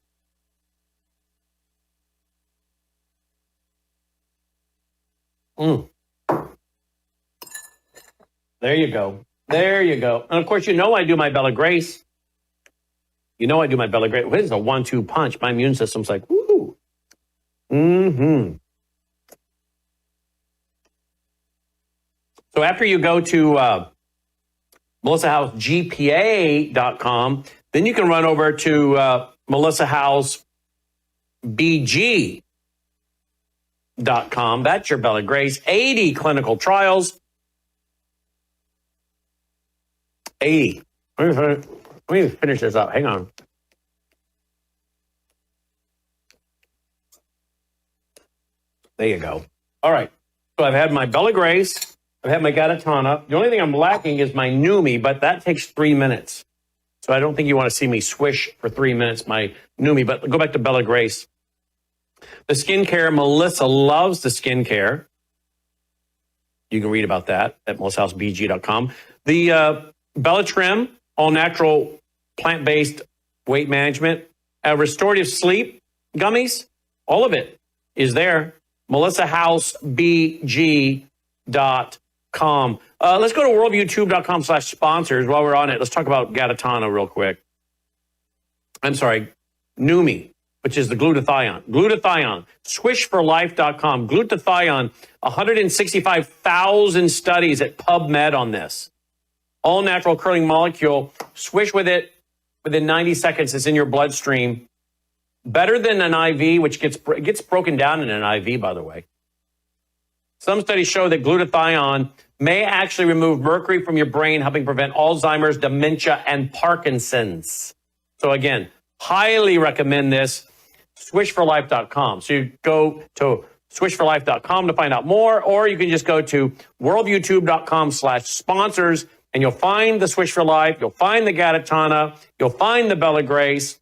There you go. There you go. And of course, you know I do my Bella Grace. You know I do my Bella Grace. This is a 1-2 punch. My immune system's like, woo. So after you go to melissahousegpa.com, then you can run over to melissahousebg.com. That's your Bella Grace. 80 clinical trials. 80. Let me finish this up. Hang on. There you go. All right. So I've had my Bella Grace. I've had my Gatatana. The only thing I'm lacking is my Numi, but that takes 3 minutes. So I don't think you want to see me swish for 3 minutes my Numi, but go back to Bella Grace. The skincare, Melissa loves the skincare. You can read about that at melissahousebg.com. The Bella Trim, all natural, plant-based weight management, restorative sleep gummies, all of it is there. melissahousebg.com. Let's go to worldviewtube.com/sponsors. While we're on it, let's talk about Gatatana real quick. I'm sorry, Numi, which is the glutathione. Glutathione, swishforlife.com. Glutathione, 165,000 studies at PubMed on this. All natural curling molecule. Swish with it within 90 seconds. It's in your bloodstream. Better than an IV, which gets broken down in an IV, by the way. Some studies show that glutathione may actually remove mercury from your brain, helping prevent Alzheimer's, dementia, and Parkinson's. So again, highly recommend this. Swishforlife.com. So you go to swishforlife.com to find out more, or you can just go to worldviewtube.com/sponsors. And you'll find the Swish for Life, you'll find the Gatatana, you'll find the Bella Grace.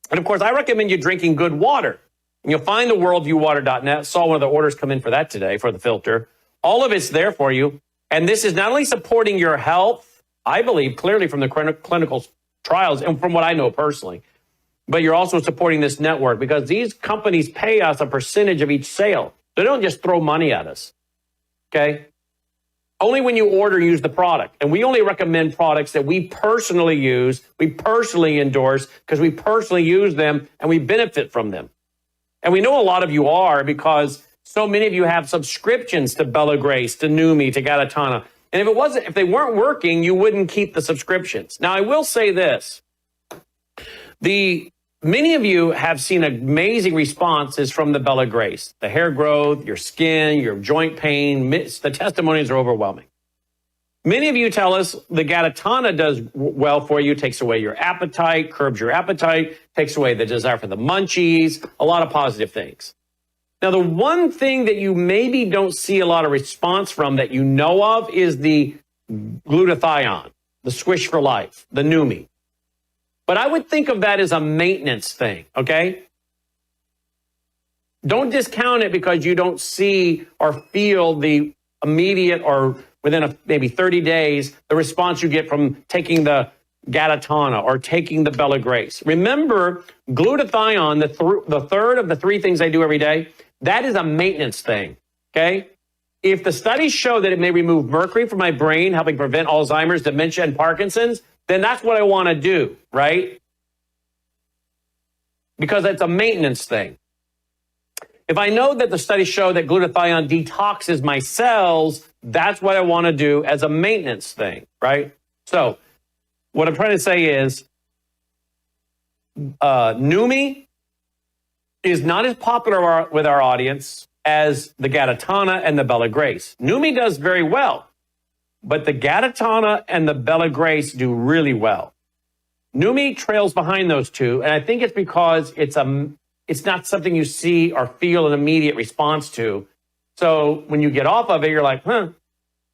And of course, I recommend you drinking good water. And you'll find the worldviewwater.net. Saw one of the orders come in for that today for the filter. All of it's there for you. And this is not only supporting your health, I believe clearly from the clinical trials and from what I know personally, but you're also supporting this network because these companies pay us a percentage of each sale. They don't just throw money at us. Okay? Only when you order, use the product. And we only recommend products that we personally use, we personally endorse, because we personally use them and we benefit from them. And we know a lot of you are because so many of you have subscriptions to Bella Grace, to Numi, to Gatatana. And if they weren't working, you wouldn't keep the subscriptions. Now, I will say this. Many of you have seen amazing responses from the Bella Grace. The hair growth, your skin, your joint pain, the testimonies are overwhelming. Many of you tell us the Gatatana does well for you, takes away your appetite, curbs your appetite, takes away the desire for the munchies, a lot of positive things. Now, the one thing that you maybe don't see a lot of response from that you know of is the glutathione, the Swish for Life, the Numi. But I would think of that as a maintenance thing, okay? Don't discount it because you don't see or feel the immediate or within maybe 30 days, the response you get from taking the Gatatana or taking the Bella Grace. Remember, glutathione, the third of the three things I do every day, that is a maintenance thing, okay? If the studies show that it may remove mercury from my brain, helping prevent Alzheimer's, dementia, and Parkinson's, then that's what I want to do, right? Because it's a maintenance thing. If I know that the studies show that glutathione detoxes my cells, that's what I want to do as a maintenance thing, right? So what I'm trying to say is Numi is not as popular with our audience as the Gatatana and the Bella Grace. Numi does very well. But the Gatatana and the Bella Grace do really well. Numi trails behind those two, and I think it's because it's not something you see or feel an immediate response to. So when you get off of it, you're like,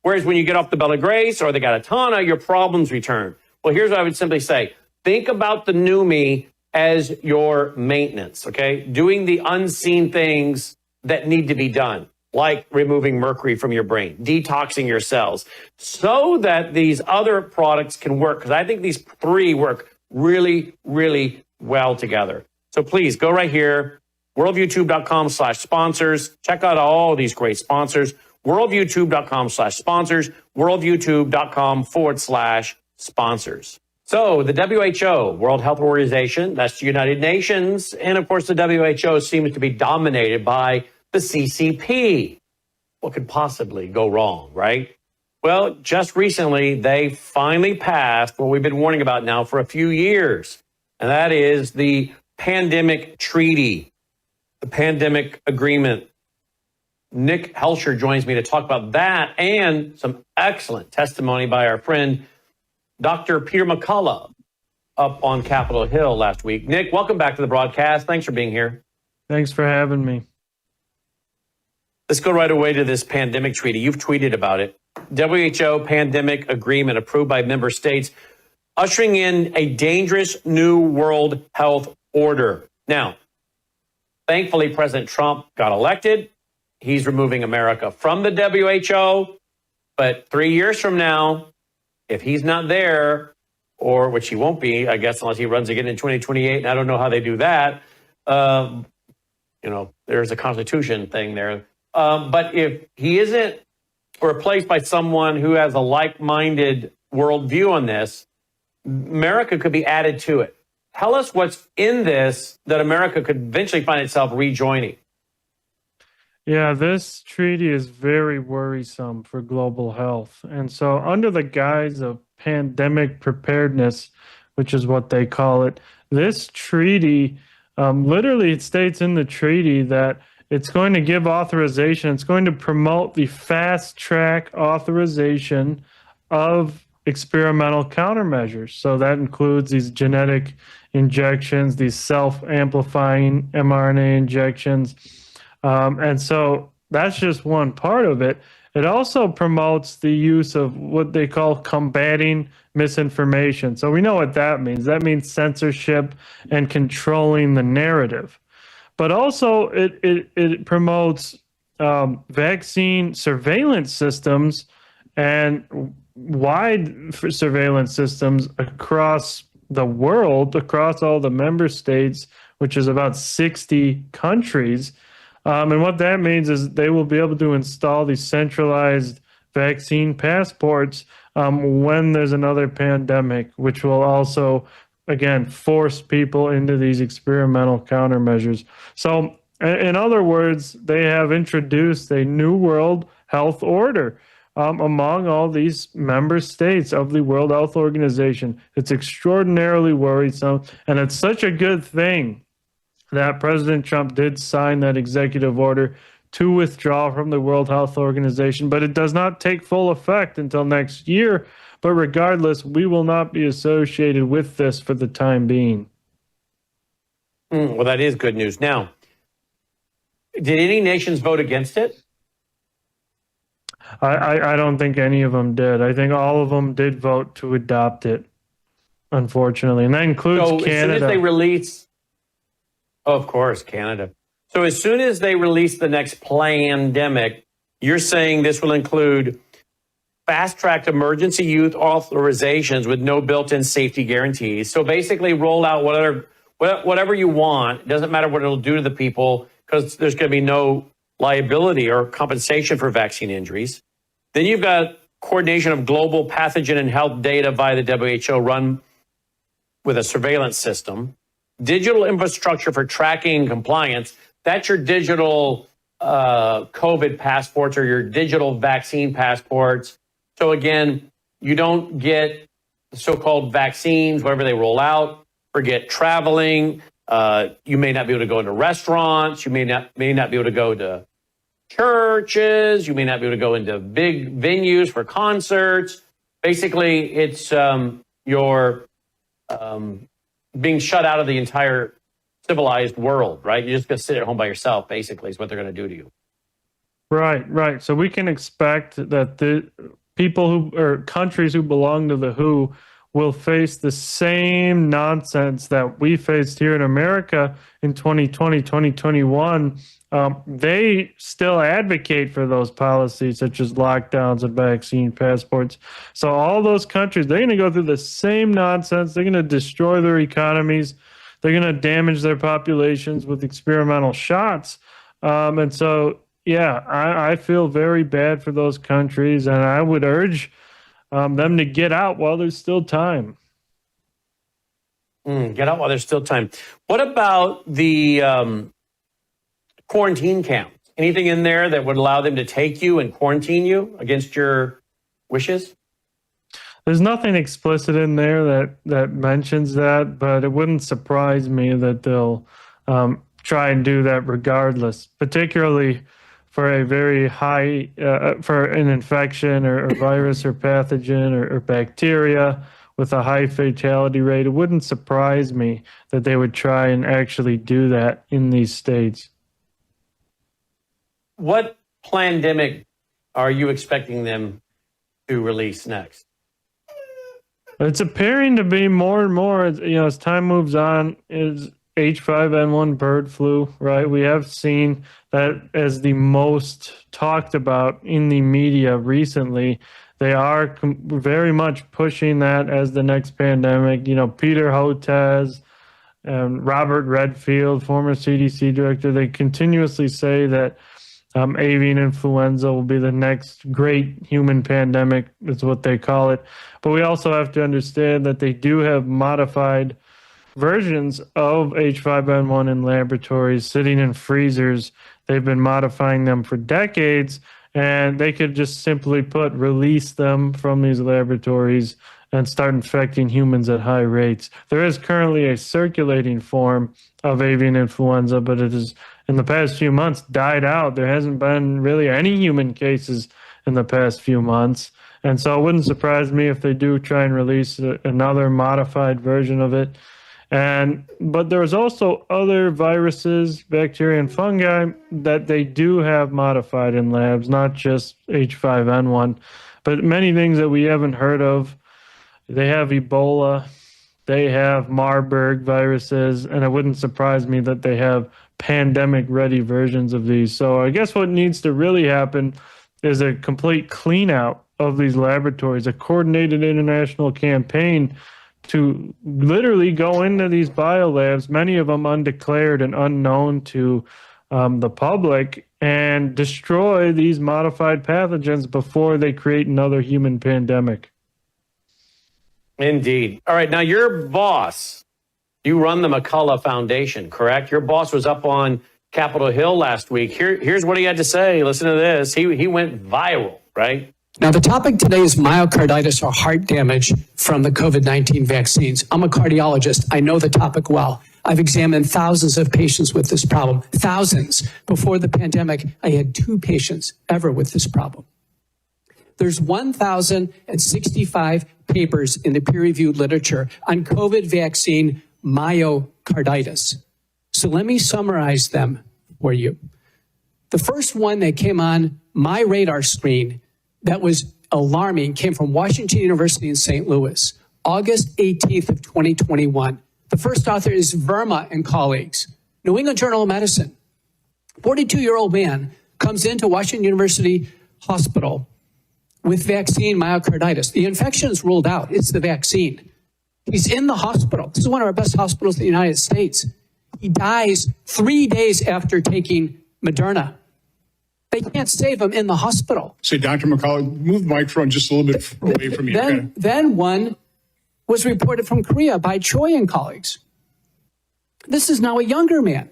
Whereas when you get off the Bella Grace or the Galatana, your problems return. Well, here's what I would simply say. Think about the new me as your maintenance, okay? Doing the unseen things that need to be done, like removing mercury from your brain, detoxing your cells, so that these other products can work. Because I think these three work really, really well together. So please go right here, worldviewtube.com/sponsors. Check out all these great sponsors. worldviewtube.com/sponsors, worldviewtube.com/sponsors. So the WHO, World Health Organization, that's the United Nations, and of course the WHO seems to be dominated by the CCP. What could possibly go wrong, right? Well, just recently, they finally passed what we've been warning about now for a few years, and that is the Pandemic Treaty, the Pandemic Agreement. Nick Helsher joins me to talk about that and some excellent testimony by our friend, Dr. Peter McCullough, up on Capitol Hill last week. Nick, welcome back to the broadcast. Thanks for being here. Thanks for having me. Let's go right away to this pandemic treaty. You've tweeted about it. WHO Pandemic Agreement approved by member states, ushering in a dangerous new world health order. Now, thankfully, President Trump got elected. He's removing America from the WHO. But 3 years from now, if he's not there, or which he won't be, I guess, unless he runs again in 2028, and I don't know how they do that. There's a constitution thing there. But if he isn't replaced by someone who has a like-minded worldview on this, America could be added to it. Tell us what's in this that America could eventually find itself rejoining. Yeah, this treaty is very worrisome for global health. And so under the guise of pandemic preparedness, which is what they call it, this treaty, literally it states in the treaty that it's going to give authorization, it's going to promote the fast track authorization of experimental countermeasures. So that includes these genetic injections, these self-amplifying mRNA injections. And so that's just one part of it. It also promotes the use of what they call combating misinformation. So we know what that means. That means censorship and controlling the narrative. But also it promotes vaccine surveillance systems and wide surveillance systems across the world, across all the member states, which is about 60 countries. And what that means is they will be able to install these centralized vaccine passports when there's another pandemic, which will also, again, force people into these experimental countermeasures. So, in other words, they have introduced a new world health order among all these member states of the World Health Organization. It's extraordinarily worrisome, and it's such a good thing that President Trump did sign that executive order to withdraw from the World Health Organization, but it does not take full effect until next year. But regardless, we will not be associated with this for the time being. Well, that is good news. Now, did any nations vote against it? I don't think any of them did. I think all of them did vote to adopt it, unfortunately. And that includes Canada. As soon as they release... Oh, of course, Canada. So as soon as they release the next pandemic, you're saying this will include fast-tracked emergency use authorizations with no built-in safety guarantees. So basically roll out whatever you want. It doesn't matter what it'll do to the people because there's going to be no liability or compensation for vaccine injuries. Then you've got coordination of global pathogen and health data via the WHO run with a surveillance system. Digital infrastructure for tracking and compliance. That's your digital COVID passports or your digital vaccine passports. So again, you don't get the so-called vaccines, wherever they roll out. Forget traveling. You may not be able to go into restaurants. You may not be able to go to churches. You may not be able to go into big venues for concerts. Basically, it's your being shut out of the entire civilized world, right? You're just going to sit at home by yourself, basically, is what they're going to do to you. Right. So we can expect that the people who or countries who belong to the WHO will face the same nonsense that we faced here in America in 2020, 2021. They still advocate for those policies such as lockdowns and vaccine passports. So all those countries, they're going to go through the same nonsense. They're going to destroy their economies. They're going to damage their populations with experimental shots. And so, yeah, I feel very bad for those countries, and I would urge them to get out while there's still time. Get out while there's still time. What about the quarantine camps? Anything in there that would allow them to take you and quarantine you against your wishes? There's nothing explicit in there that mentions that, but it wouldn't surprise me that they'll try and do that regardless, particularly for a very high, for an infection or virus or pathogen or bacteria with a high fatality rate. It wouldn't surprise me that they would try and actually do that in these states. What pandemic are you expecting them to release next? It's appearing to be more and more, as time moves on, is H5N1 bird flu, right? We have seen that as the most talked about in the media recently. They are very much pushing that as the next pandemic. Peter Hotez and Robert Redfield, former CDC director, they continuously say that avian influenza will be the next great human pandemic, is what they call it. But we also have to understand that they do have modified versions of H5N1 in laboratories sitting in freezers. They've been modifying them for decades, and they could just simply release them from these laboratories and start infecting humans at high rates. There is currently a circulating form of avian influenza, but it has, in the past few months, died out. There hasn't been really any human cases in the past few months. And so it wouldn't surprise me if they do try and release another modified version of it. But there's also other viruses, bacteria, and fungi that they do have modified in labs, not just H5N1, but many things that we haven't heard of. They have Ebola, they have Marburg viruses, and it wouldn't surprise me that they have pandemic-ready versions of these. So I guess what needs to really happen is a complete clean-out of these laboratories, a coordinated international campaign to literally go into these biolabs, many of them undeclared and unknown to the public, and destroy these modified pathogens before they create another human pandemic. Indeed. All right. Now, your boss, you run the McCullough Foundation, correct? Your boss was up on Capitol Hill last week. Here's what he had to say. Listen to this. He went viral, right? Now, the topic today is myocarditis or heart damage from the COVID-19 vaccines. I'm a cardiologist. I know the topic well. I've examined thousands of patients with this problem. Thousands. Before the pandemic, I had 2 patients ever with this problem. There's 1,065 papers in the peer-reviewed literature on COVID vaccine myocarditis. So let me summarize them for you. The first one that came on my radar screen that was alarming came from Washington University in St. Louis, August 18th of 2021. The first author is Verma and colleagues, New England Journal of Medicine. 42-year-old man comes into Washington University Hospital with vaccine myocarditis. The infection is ruled out. It's the vaccine. He's in the hospital. This is one of our best hospitals in the United States. He dies 3 days after taking Moderna. They can't save him in the hospital. Say, Dr. McCullough, move the microphone just a little bit away from you. Then one was reported from Korea by Choi and colleagues. This is now a younger man.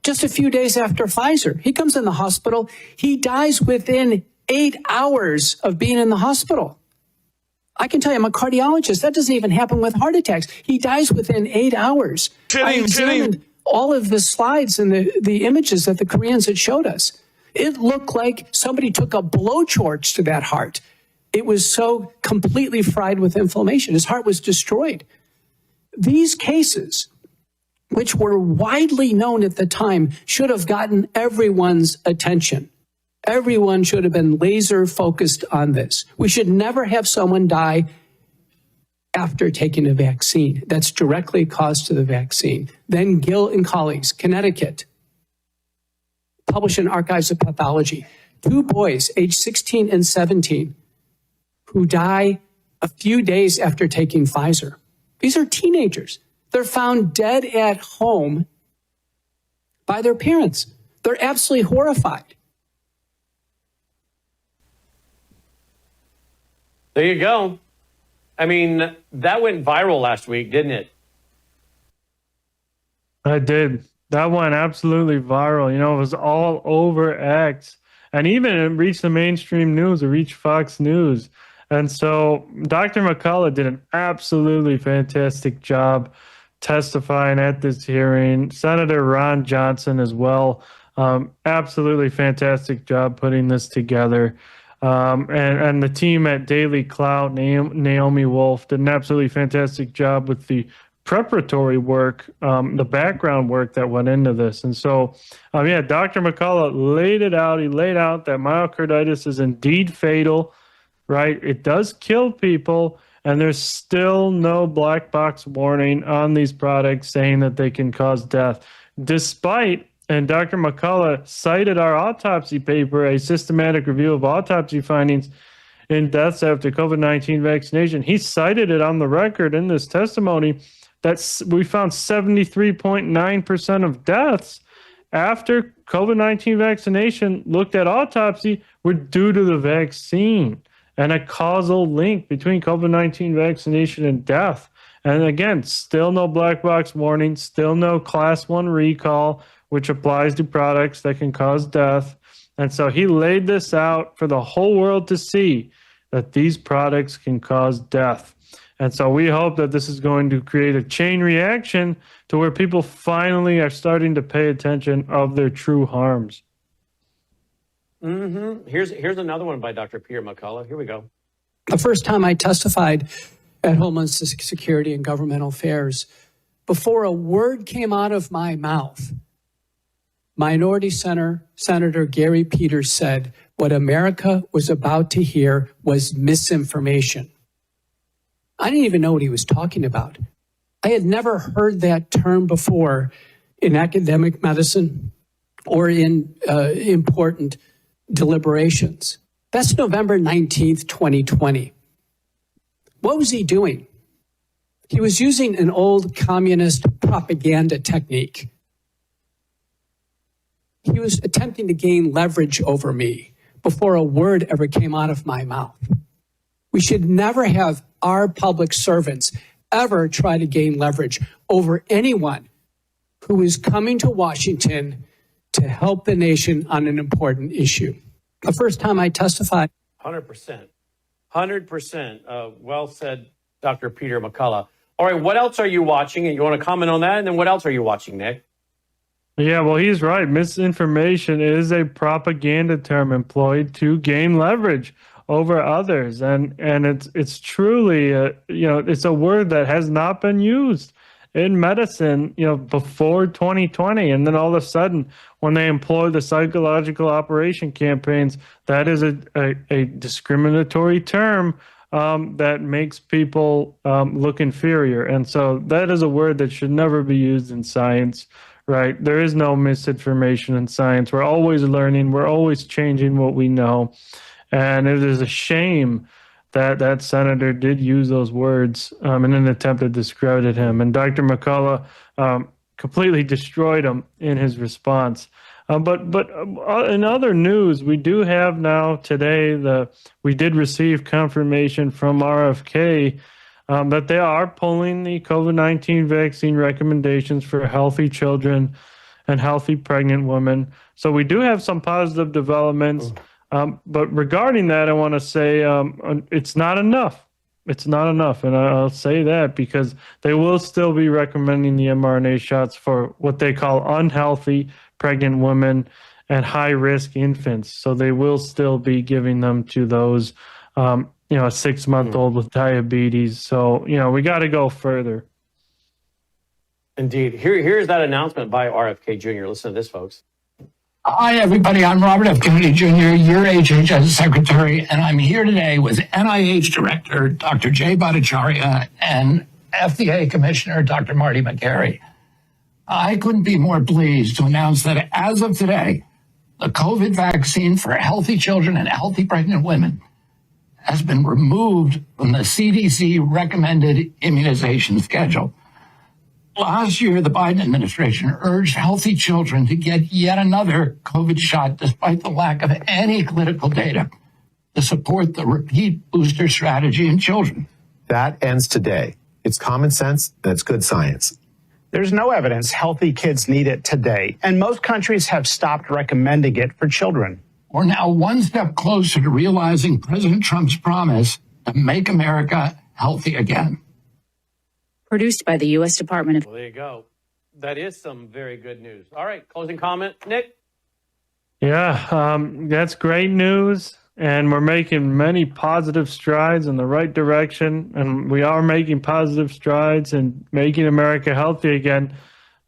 Just a few days after Pfizer, he comes in the hospital. He dies within 8 hours of being in the hospital. I can tell you, I'm a cardiologist. That doesn't even happen with heart attacks. He dies within 8 hours. I examined all of the slides and the images that the Koreans had showed us. It looked like somebody took a blowtorch to that heart. It was so completely fried with inflammation. His heart was destroyed. These cases, which were widely known at the time, should have gotten everyone's attention. Everyone should have been laser focused on this. We should never have someone die after taking a vaccine. That's directly caused to the vaccine. Then Gill and colleagues, Connecticut, published in Archives of Pathology, 2 boys, aged 16 and 17, who die a few days after taking Pfizer. These are teenagers. They're found dead at home by their parents. They're absolutely horrified. There you go. I mean, that went viral last week, didn't it? I did. That went absolutely viral. You know, it was all over X. And even it reached the mainstream news. It reached Fox News. And so Dr. McCullough did an absolutely fantastic job testifying at this hearing. Senator Ron Johnson as well. Absolutely fantastic job putting this together. And the team at Daily Clout, Naomi Wolf, did an absolutely fantastic job with the preparatory work, the background work that went into this. And so, Dr. McCullough laid it out. He laid out that myocarditis is indeed fatal, right? It does kill people, and there's still no black box warning on these products saying that they can cause death, despite. And Dr. McCullough cited our autopsy paper, a systematic review of autopsy findings in deaths after COVID-19 vaccination. He cited it on the record in this testimony that we found 73.9% of deaths after COVID-19 vaccination looked at autopsy were due to the vaccine, and a causal link between COVID-19 vaccination and death. And again, still no black box warning, still no class 1 recall, which applies to products that can cause death. And so he laid this out for the whole world to see that these products can cause death. And so we hope that this is going to create a chain reaction to where people finally are starting to pay attention of their true harms. Mm-hmm. Here's another one by Dr. Peter McCullough. Here we go. The first time I testified at Homeland Security and Governmental Affairs, before a word came out of my mouth, Minority Senator Gary Peters said what America was about to hear was misinformation. I didn't even know what he was talking about. I had never heard that term before in academic medicine or in important deliberations. That's November 19th, 2020. What was he doing? He was using an old communist propaganda technique. He was attempting to gain leverage over me before a word ever came out of my mouth. We should never have our public servants ever try to gain leverage over anyone who is coming to Washington to help the nation on an important issue. The first time I testified. 100%. 100%. Well said, Dr. Peter McCullough. All right, what else are you watching? And you want to comment on that? And then what else are you watching, Nick? Yeah, well, he's right. Misinformation is a propaganda term employed to gain leverage over others, and it's truly it's a word that has not been used in medicine before 2020, and then all of a sudden when they employ the psychological operation campaigns, that is a discriminatory term that makes people look inferior, and so that is a word that should never be used in science. Right? There is no misinformation in science. We're always learning. We're always changing what we know. And it is a shame that that senator did use those words in an attempt to discredit him. And Dr. McCullough completely destroyed him in his response. But in other news, we do have now today we did receive confirmation from RFK that they are pulling the COVID-19 vaccine recommendations for healthy children and healthy pregnant women. So we do have some positive developments. But regarding that, I want to say it's not enough. It's not enough. And I'll say that because they will still be recommending the mRNA shots for what they call unhealthy pregnant women and high-risk infants. So they will still be giving them to those a 6-month-old with diabetes. So, we got to go further. Indeed. Here's that announcement by RFK Jr. Listen to this, folks. Hi, everybody. I'm Robert F. Kennedy Jr., your HHS Secretary, and I'm here today with NIH Director Dr. Jay Bhattacharya and FDA Commissioner Dr. Marty Makary. I couldn't be more pleased to announce that as of today, the COVID vaccine for healthy children and healthy pregnant women has been removed from the CDC recommended immunization schedule. Last year, the Biden administration urged healthy children to get yet another COVID shot despite the lack of any clinical data to support the repeat booster strategy in children. That ends today. It's common sense and it's good science. There's no evidence healthy kids need it today, and most countries have stopped recommending it for children. We're now one step closer to realizing President Trump's promise to make America healthy again. Produced by the U.S. Department of... Well, there you go. That is some very good news. All right, closing comment, Nick? Yeah, that's great news. And we're making many positive strides in the right direction. And we are making positive strides in making America healthy again.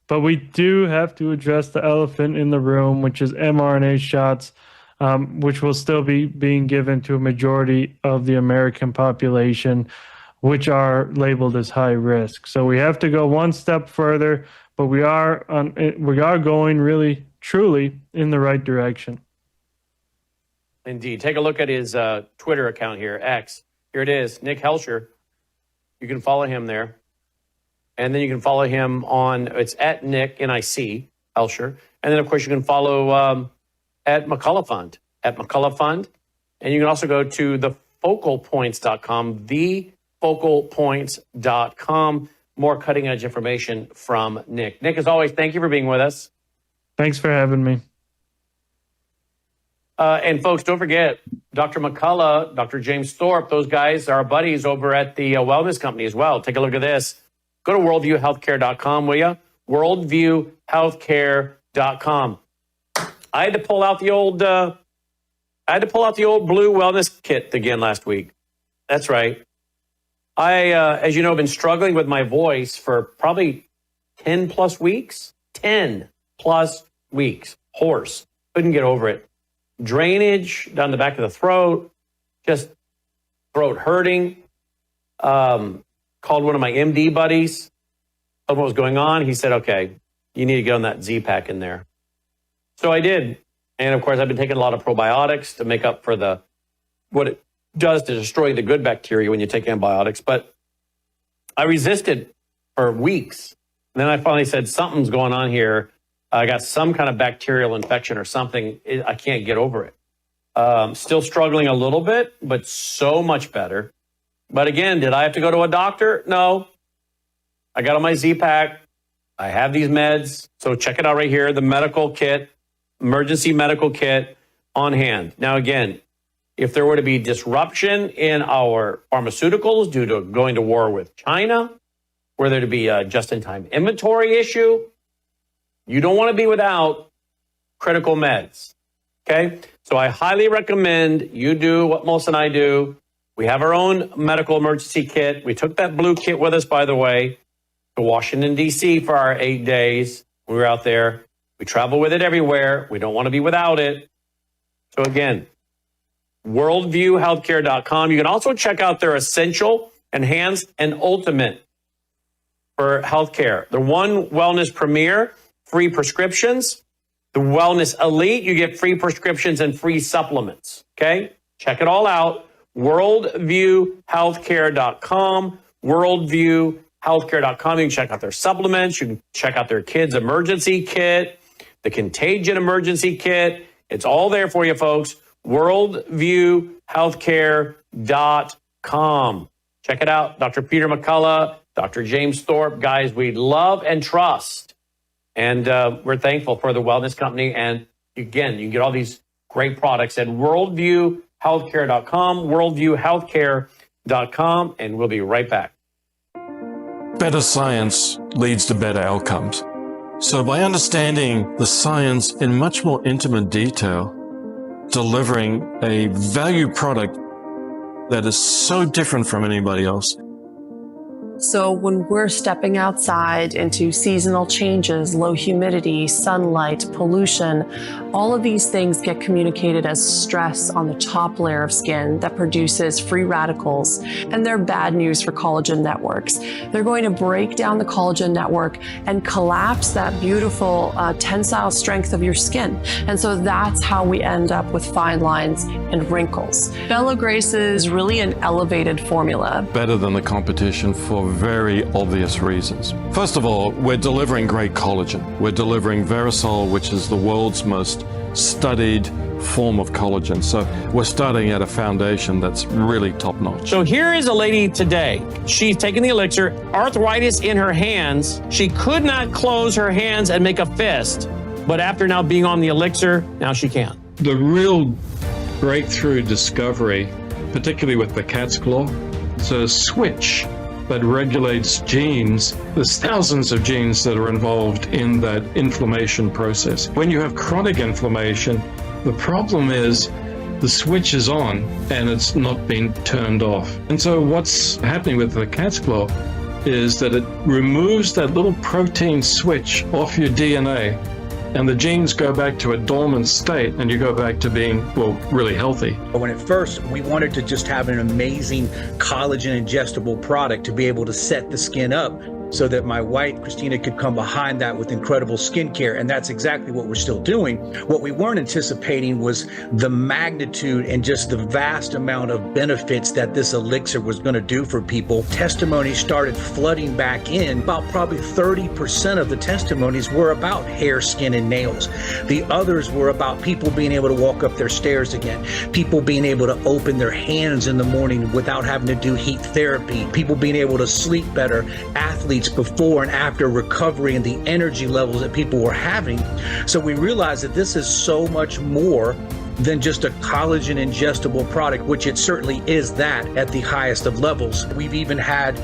But we do have to address the elephant in the room, which is mRNA shots, which will still be being given to a majority of the American population, which are labeled as high risk. So we have to go one step further, but we are going really, truly in the right direction. Indeed. Take a look at his Twitter account here, X. Here it is, Nick Helsher. You can follow him there. And then you can follow him on, it's at Nick, N-I-C, Helsher. And then, of course, you can follow at McCullough Fund, at McCullough Fund. And you can also go to thefocalpoints.com, thefocalpoints.com. More cutting-edge information from Nick. Nick, as always, thank you for being with us. Thanks for having me. And folks, don't forget, Dr. McCullough, Dr. James Thorpe, those guys are our buddies over at the Wellness Company as well. Take a look at this. Go to worldviewhealthcare.com, will you? Worldviewhealthcare.com. I had to pull out the old blue wellness kit again last week. That's right. I, as you know, have been struggling with my voice for probably 10 plus weeks. 10 plus weeks. Hoarse. Couldn't get over it. Drainage down the back of the throat, just throat hurting. Called one of my MD buddies, told him what was going on. He said, okay, you need to get on that Z-Pack in there. So I did. And of course, I've been taking a lot of probiotics to make up for what it does to destroy the good bacteria when you take antibiotics. But I resisted for weeks. And then I finally said, something's going on here. I got some kind of bacterial infection or something. I can't get over it. Still struggling a little bit, but so much better. But again, did I have to go to a doctor? No. I got on my Z-Pack. I have these meds. So check it out right here, the medical kit, emergency medical kit on hand. Now, again, if there were to be disruption in our pharmaceuticals due to going to war with China, were there to be a just-in-time inventory issue, you don't want to be without critical meds, okay? So I highly recommend you do what Melissa and I do. We have our own medical emergency kit. We took that blue kit with us, by the way, to Washington, D.C. for our 8 days. We were out there. We travel with it everywhere. We don't want to be without it. So again, worldviewhealthcare.com. You can also check out their Essential, Enhanced, and Ultimate for healthcare. The One Wellness Premier, free prescriptions. The Wellness Elite, you get free prescriptions and free supplements. Okay? Check it all out. Worldviewhealthcare.com. Worldviewhealthcare.com. You can check out their supplements. You can check out their kids' emergency kit, the contagion emergency kit. It's all there for you, folks. Worldviewhealthcare.com. Check it out. Dr. Peter McCullough, Dr. James Thorpe, guys we love and trust. And we're thankful for the Wellness Company. And again, you can get all these great products at worldviewhealthcare.com, worldviewhealthcare.com, and we'll be right back. Better science leads to better outcomes. So by understanding the science in much more intimate detail, delivering a value product that is so different from anybody else, So when we're stepping outside into seasonal changes, low humidity, sunlight, pollution, all of these things get communicated as stress on the top layer of skin that produces free radicals, and they're bad news for collagen networks. They're going to break down the collagen network and collapse that beautiful tensile strength of your skin. And so that's how we end up with fine lines and wrinkles. Bella Grace is really an elevated formula. Better than the competition for very obvious reasons. First of all, we're delivering great collagen. We're delivering Verisol, which is the world's most studied form of collagen. So we're starting at a foundation that's really top notch. So here is a lady today. She's taking the elixir, arthritis in her hands. She could not close her hands and make a fist. But after now being on the elixir, now she can. The real breakthrough discovery, particularly with the cat's claw, it's a switch that regulates genes. There's thousands of genes that are involved in that inflammation process. When you have chronic inflammation, the problem is the switch is on and it's not being turned off. And so what's happening with the cat's claw is that it removes that little protein switch off your DNA, and the genes go back to a dormant state, and you go back to being, well, really healthy. When at first we wanted to just have an amazing collagen ingestible product to be able to set the skin up so that my wife, Christina, could come behind that with incredible skincare. And that's exactly what we're still doing. What we weren't anticipating was the magnitude and just the vast amount of benefits that this elixir was going to do for people. Testimonies started flooding back in. About probably 30% of the testimonies were about hair, skin, and nails. The others were about people being able to walk up their stairs again, people being able to open their hands in the morning without having to do heat therapy, people being able to sleep better, athletes before and after recovery, and the energy levels that people were having. So we realized that this is so much more than just a collagen ingestible product, which it certainly is that at the highest of levels. We've even had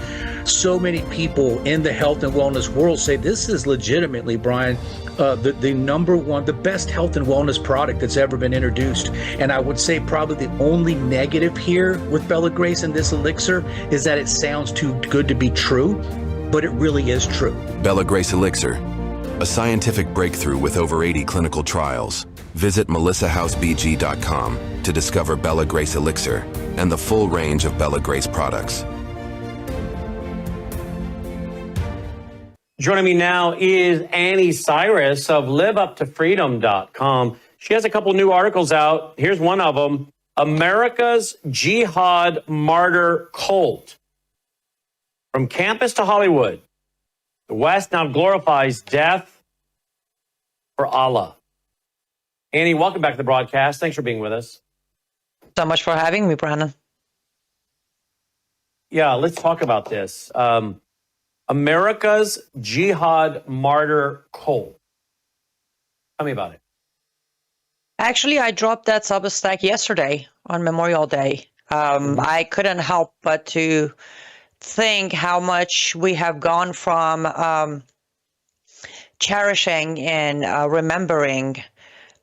so many people in the health and wellness world say this is legitimately, Brian, the number one, the best health and wellness product that's ever been introduced. And I would say probably the only negative here with Bella Grace and this elixir is that it sounds too good to be true, but it really is true. Bella Grace Elixir, a scientific breakthrough with over 80 clinical trials. Visit melissahousebg.com to discover Bella Grace Elixir and the full range of Bella Grace products. Joining me now is Annie Cyrus of liveuptofreedom.com. She has a couple new articles out. Here's one of them, America's Jihad Martyr Cult. From campus to Hollywood, the West now glorifies death for Allah. Annie, welcome back to the broadcast. Thanks for being with us. So much for having me, Brandon. Yeah, let's talk about this. America's Jihad Martyr Cult. Tell me about it. Actually, I dropped that Substack yesterday on Memorial Day. I couldn't help but to think how much we have gone from cherishing and remembering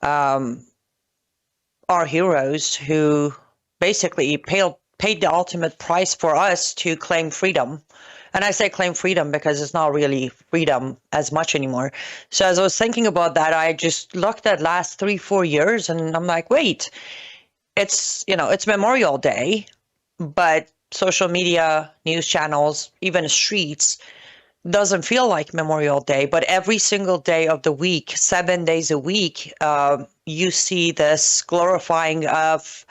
our heroes who basically paid the ultimate price for us to claim freedom. And I say claim freedom because it's not really freedom as much anymore. So as I was thinking about that, I just looked at last 3-4 years and I'm like, wait, it's Memorial Day, but social media, news channels, even streets doesn't feel like Memorial Day. But every single day of the week, 7 days a week, you see this glorifying of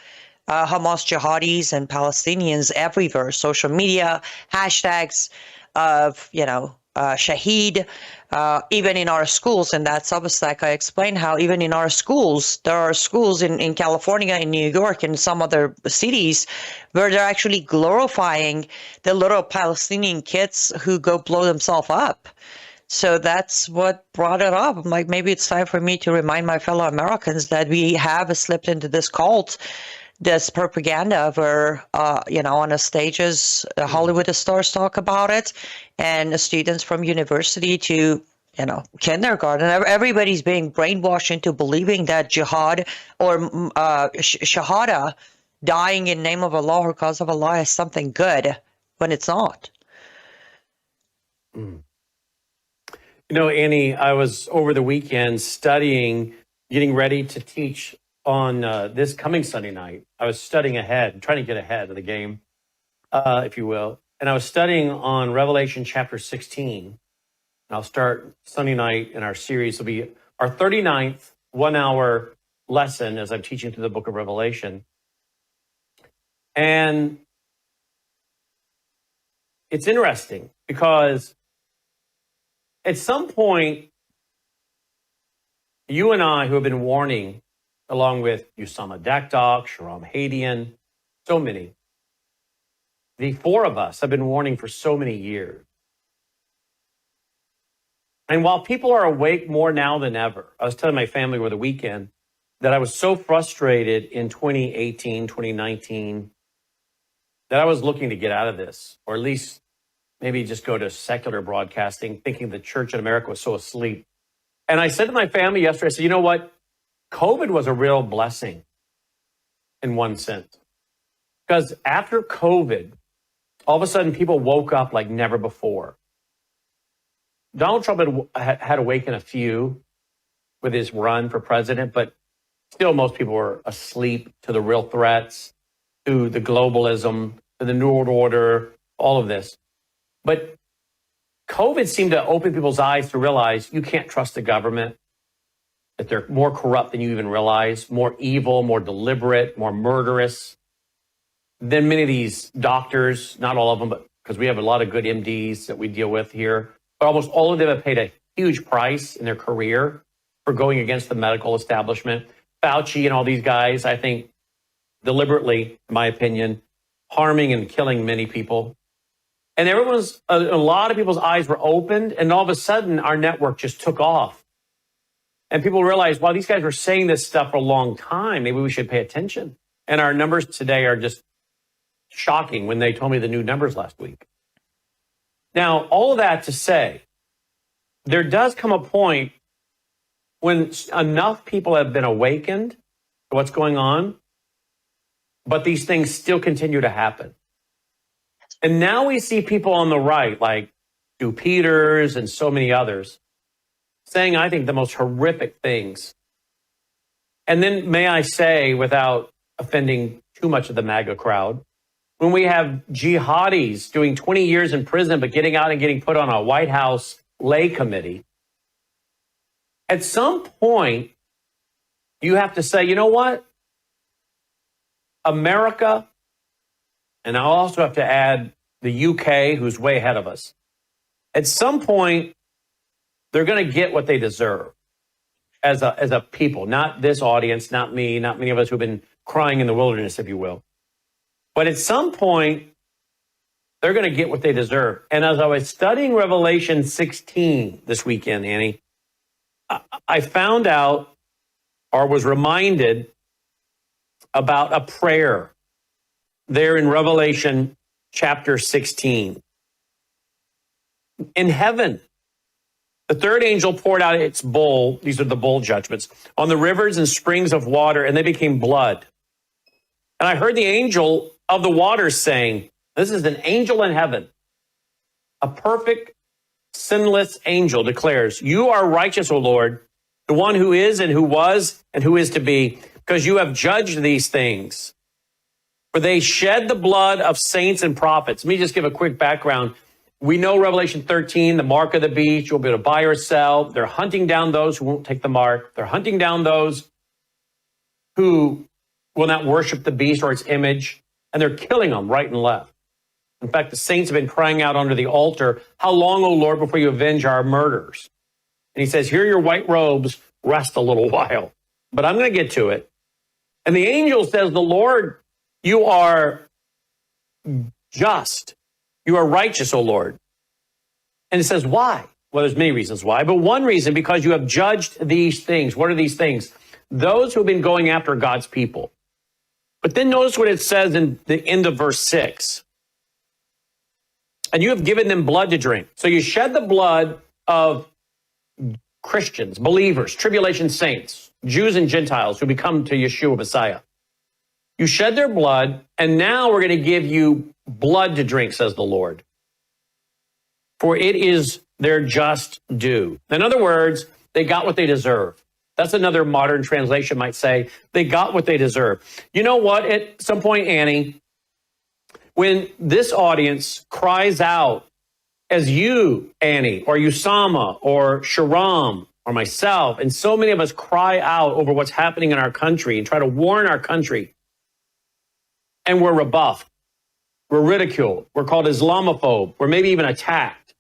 Hamas jihadis and Palestinians everywhere. Social media, hashtags of, Shaheed, even in our schools. In that Substack, I explained how even in our schools, there are schools in California, in New York, and some other cities where they're actually glorifying the little Palestinian kids who go blow themselves up. So that's what brought it up. I'm like, maybe it's time for me to remind my fellow Americans that we have slipped into this cult, this propaganda where, on the stages, Hollywood stars talk about it, and students from university to, kindergarten, everybody's being brainwashed into believing that jihad or shahada, dying in name of Allah or cause of Allah, is something good when it's not. You know, Annie, I was over the weekend studying, getting ready to teach on this coming Sunday night. I was studying ahead, trying to get ahead of the game, if you will. And I was studying on Revelation chapter 16. And I'll start Sunday night in our series. It'll be our 39th 1-hour lesson as I'm teaching through the book of Revelation. And it's interesting because at some point, you and I, who have been warning, along with Usama Dakdok, Shahram Hadian, so many, the four of us have been warning for so many years. And while people are awake more now than ever, I was telling my family over the weekend that I was so frustrated in 2018, 2019, that I was looking to get out of this, or at least maybe just go to secular broadcasting, thinking the church in America was so asleep. And I said to my family yesterday, I said, you know what? COVID was a real blessing in one sense. Because after COVID, all of a sudden people woke up like never before. Donald Trump had awakened a few with his run for president, but still most people were asleep to the real threats, to the globalism, to the New World Order, all of this. But COVID seemed to open people's eyes to realize you can't trust the government, that they're more corrupt than you even realize, more evil, more deliberate, more murderous than many of these doctors, not all of them, but because we have a lot of good MDs that we deal with here. But almost all of them have paid a huge price in their career for going against the medical establishment. Fauci and all these guys, I think, deliberately, in my opinion, harming and killing many people. And a lot of people's eyes were opened, and all of a sudden, our network just took off. And people realized, wow, these guys were saying this stuff for a long time. Maybe we should pay attention. And our numbers today are just shocking when they told me the new numbers last week. Now, all of that to say, there does come a point when enough people have been awakened to what's going on, but these things still continue to happen. And now we see people on the right, like Stu Peters and so many others, saying, I think, the most horrific things. And then, may I say, without offending too much of the MAGA crowd, when we have jihadis doing 20 years in prison, but getting out and getting put on a White House lay committee, at some point, you have to say, you know what? America, and I'll also have to add the UK, who's way ahead of us, at some point, they're going to get what they deserve as a people, not this audience, not me, not many of us who've been crying in the wilderness, if you will. But at some point, they're going to get what they deserve. And as I was studying Revelation 16 this weekend, Annie, I found out or was reminded about a prayer there in Revelation chapter 16. In heaven, the third angel poured out its bowl, these are the bowl judgments, on the rivers and springs of water, and they became blood. And I heard the angel of the waters saying, this is an angel in heaven, a perfect, sinless angel declares, you are righteous, O Lord, the one who is and who was and who is to be, because you have judged these things. For they shed the blood of saints and prophets. Let me just give a quick background. We know Revelation 13, the mark of the beast, you'll be able to buy or sell. They're hunting down those who won't take the mark. They're hunting down those who will not worship the beast or its image. And they're killing them right and left. In fact, the saints have been crying out under the altar, how long, O Lord, before you avenge our murders? And he says, here are your white robes, rest a little while. But I'm going to get to it. And the angel says, the Lord, you are just. You are righteous, O Lord. And it says, why? Well, there's many reasons why. But one reason, because you have judged these things. What are these things? Those who have been going after God's people. But then notice what it says in the end of verse 6. And you have given them blood to drink. So you shed the blood of Christians, believers, tribulation saints, Jews and Gentiles who become to Yeshua Messiah. You shed their blood, and now we're going to give you blood to drink, says the Lord. for it is their just due. In other words, they got what they deserve. That's another modern translation might say, they got what they deserve. You know what? At some point, Annie, when this audience cries out, as you, Annie, or Usama, or Sharam, or myself, and so many of us cry out over what's happening in our country and try to warn our country, and we're rebuffed, we're ridiculed, we're called Islamophobe, we're maybe even attacked.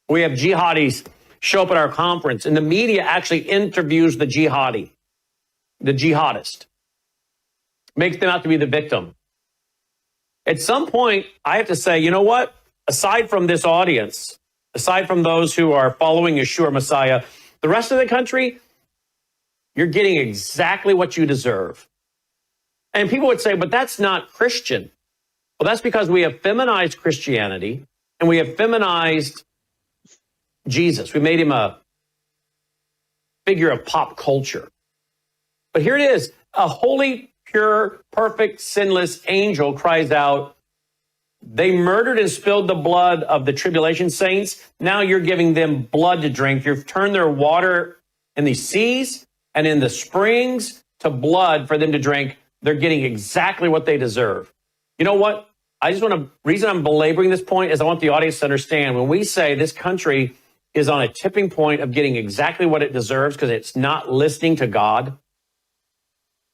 We have jihadis show up at our conference, and the media actually interviews the jihadi, the jihadist, makes them out to be the victim. At some point, I have to say, you know what? Aside from this audience, aside from those who are following Yeshua Messiah, the rest of the country, you're getting exactly what you deserve. And people would say, but that's not Christian. Well, that's because we have feminized Christianity and we have feminized Jesus. We made him a figure of pop culture. But here it is, a holy, pure, perfect, sinless angel cries out, they murdered and spilled the blood of the tribulation saints. Now you're giving them blood to drink. You've turned their water in the seas and in the springs to blood for them to drink. They're getting exactly what they deserve. You know what? Reason I'm belaboring this point is I want the audience to understand when we say this country is on a tipping point of getting exactly what it deserves because it's not listening to God.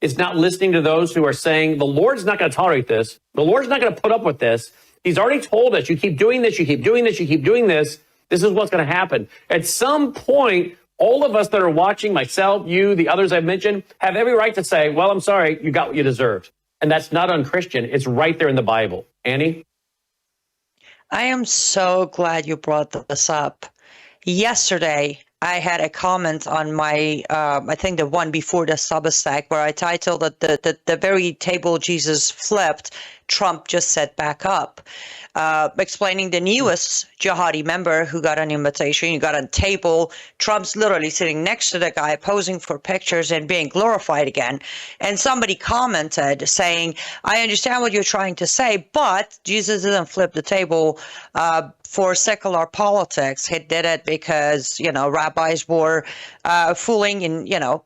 It's not listening to those who are saying, the Lord's not going to tolerate this. The Lord's not going to put up with this. He's already told us, you keep doing this, you keep doing this, you keep doing this. This is what's going to happen. At some point, all of us that are watching, myself, you, the others I've mentioned, have every right to say, well, I'm sorry, you got what you deserved. And that's not unchristian. It's right there in the Bible. Annie? I am so glad you brought this up. Yesterday, I had a comment on my, I think the one before the Substack, where I titled it, the very table Jesus flipped, Trump just set back up, explaining the newest jihadi member who got an invitation. You got a table. Trump's literally sitting next to the guy, posing for pictures and being glorified again. And somebody commented saying, I understand what you're trying to say, but Jesus didn't flip the table for secular politics. He did it because, rabbis were fooling and,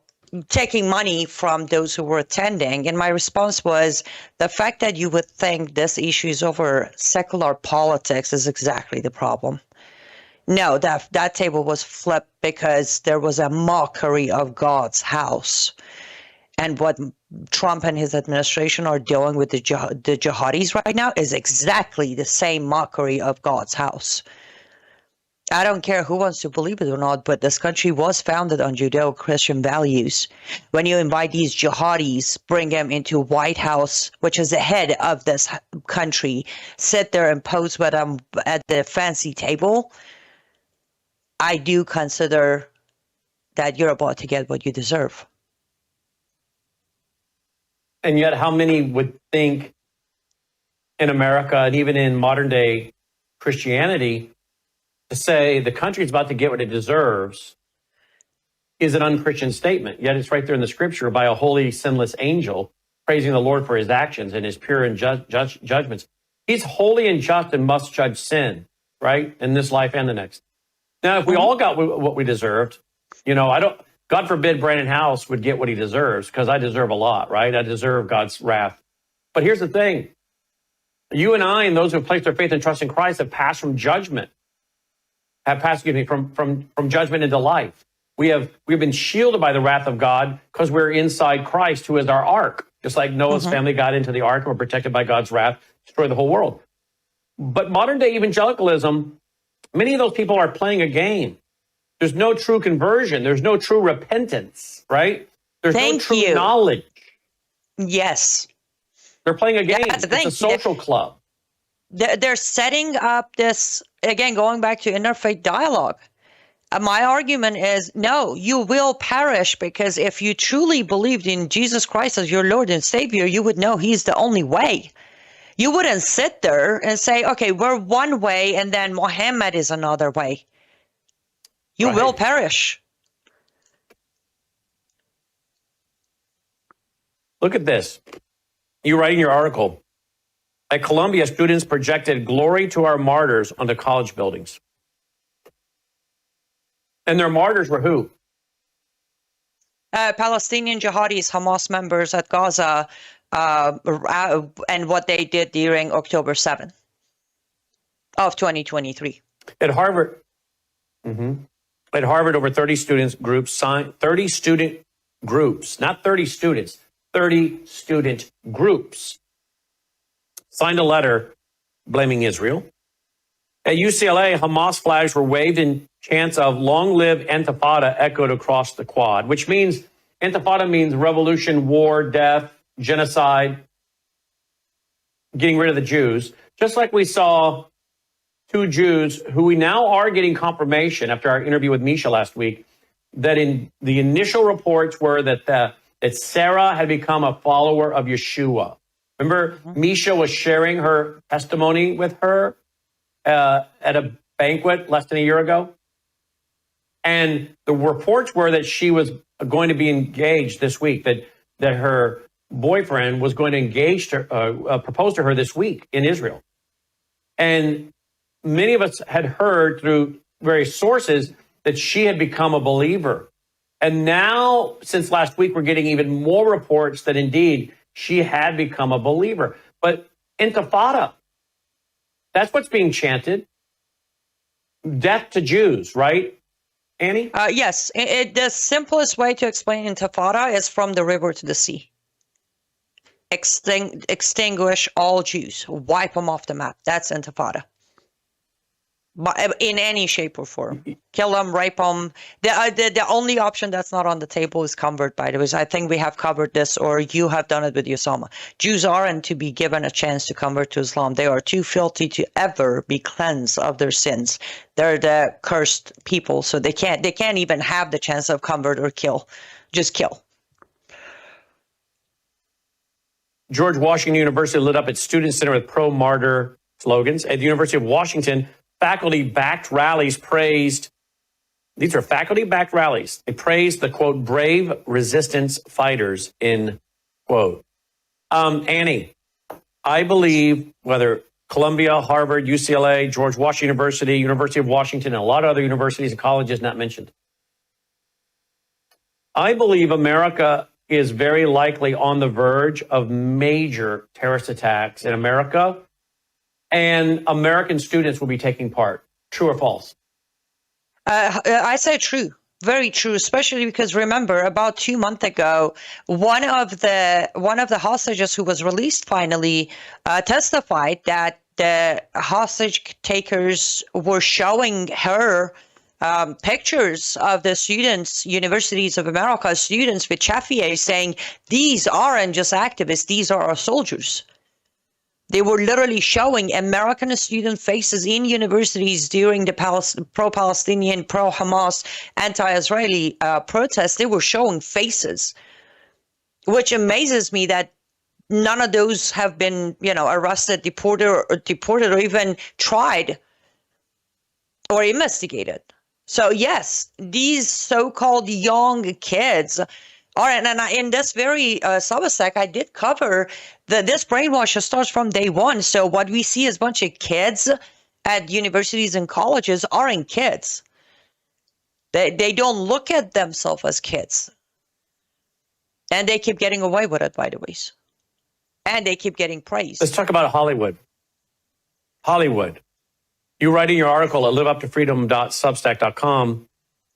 taking money from those who were attending. And my response was, the fact that you would think this issue is over secular politics is exactly the problem. No, that table was flipped because there was a mockery of God's house. And what Trump and his administration are doing with the jihadis right now is exactly the same mockery of God's house. I don't care who wants to believe it or not, but this country was founded on Judeo-Christian values. When you invite these jihadis, bring them into White House, which is the head of this country, sit there and pose with them at the fancy table, I do consider that you're about to get what you deserve. And yet how many would think in America and even in modern day Christianity to say the country's about to get what it deserves is an unchristian statement. Yet it's right there in the scripture by a holy, sinless angel praising the Lord for his actions and his pure and just judgments. He's holy and just and must judge sin, right? In this life and the next. Now, if we all got what we deserved, God forbid Brandon House would get what he deserves because I deserve a lot, right? I deserve God's wrath. But here's the thing. You and I and those who have placed their faith and trust in Christ have passed from judgment. From judgment into life. We've been shielded by the wrath of God because we're inside Christ, who is our ark. Just like Noah's family got into the ark and were protected by God's wrath, destroy the whole world. But modern day evangelicalism, many of those people are playing a game. There's no true conversion. There's no true repentance, right? There's no true knowledge. Yes. They're playing a game. It's a social club. They're setting up this, again, going back to interfaith dialogue. My argument is, no, you will perish because if you truly believed in Jesus Christ as your Lord and Savior, you would know he's the only way. You wouldn't sit there and say, okay, we're one way and then Muhammad is another way. You will perish. Look at this. You write in your article, At Columbia, students projected glory to our martyrs onto college buildings. And their martyrs were who? Palestinian jihadis, Hamas members at Gaza, and what they did during October 7th of 2023. At Harvard, over 30 student groups signed, 30 student groups, not 30 students, 30 student groups signed a letter blaming Israel. At UCLA, Hamas flags were waved and chants of "Long live Intifada" echoed across the quad, which means Intifada means revolution, war, death, genocide, getting rid of the Jews. Just like we saw two Jews who we now are getting confirmation after our interview with Misha last week, that in the initial reports were that Sarah had become a follower of Yeshua. Remember, Misha was sharing her testimony with her at a banquet less than a year ago. And the reports were that she was going to be engaged this week, that her boyfriend was going to engage to propose to her this week in Israel. And many of us had heard through various sources that she had become a believer. And now, since last week, we're getting even more reports that indeed she had become a believer. But Intifada, that's what's being chanted. Death to Jews, right, Annie? Yes. The simplest way to explain Intifada is from the river to the sea. Extinguish all Jews. Wipe them off the map. That's Intifada. In any shape or form. Kill them, rape them. The only option that's not on the table is convert, by the way. I think we have covered this, or you have done it with Osama. Jews aren't to be given a chance to convert to Islam. They are too filthy to ever be cleansed of their sins. They're the cursed people, so they can't even have the chance of convert or kill. Just kill. George Washington University lit up its student center with pro-martyr slogans. At the University of Washington, faculty-backed rallies praised, these are faculty-backed rallies. They praised the, quote, brave resistance fighters, in quote. Annie, I believe whether Columbia, Harvard, UCLA, George Washington University, University of Washington, and a lot of other universities and colleges not mentioned, I believe America is very likely on the verge of major terrorist attacks in America, and American students will be taking part. True or false? I say true. Very true, especially because remember, about 2 months ago, one of the hostages who was released finally testified that the hostage takers were showing her pictures of the students, Universities of America students with Chafier, saying, these aren't just activists, these are our soldiers. They were literally showing American student faces in universities during the pro-Palestinian, pro-Hamas, anti-Israeli protests. They were showing faces, which amazes me that none of those have been, arrested, deported, or even tried or investigated. So yes, these so-called young kids are, and in this very Substack, I did cover that this brainwash starts from day one. So what we see is a bunch of kids at universities and colleges aren't kids. They don't look at themselves as kids. And they keep getting away with it, by the way. And they keep getting praised. Let's talk about Hollywood. Hollywood. You write in your article at liveuptofreedom.substack.com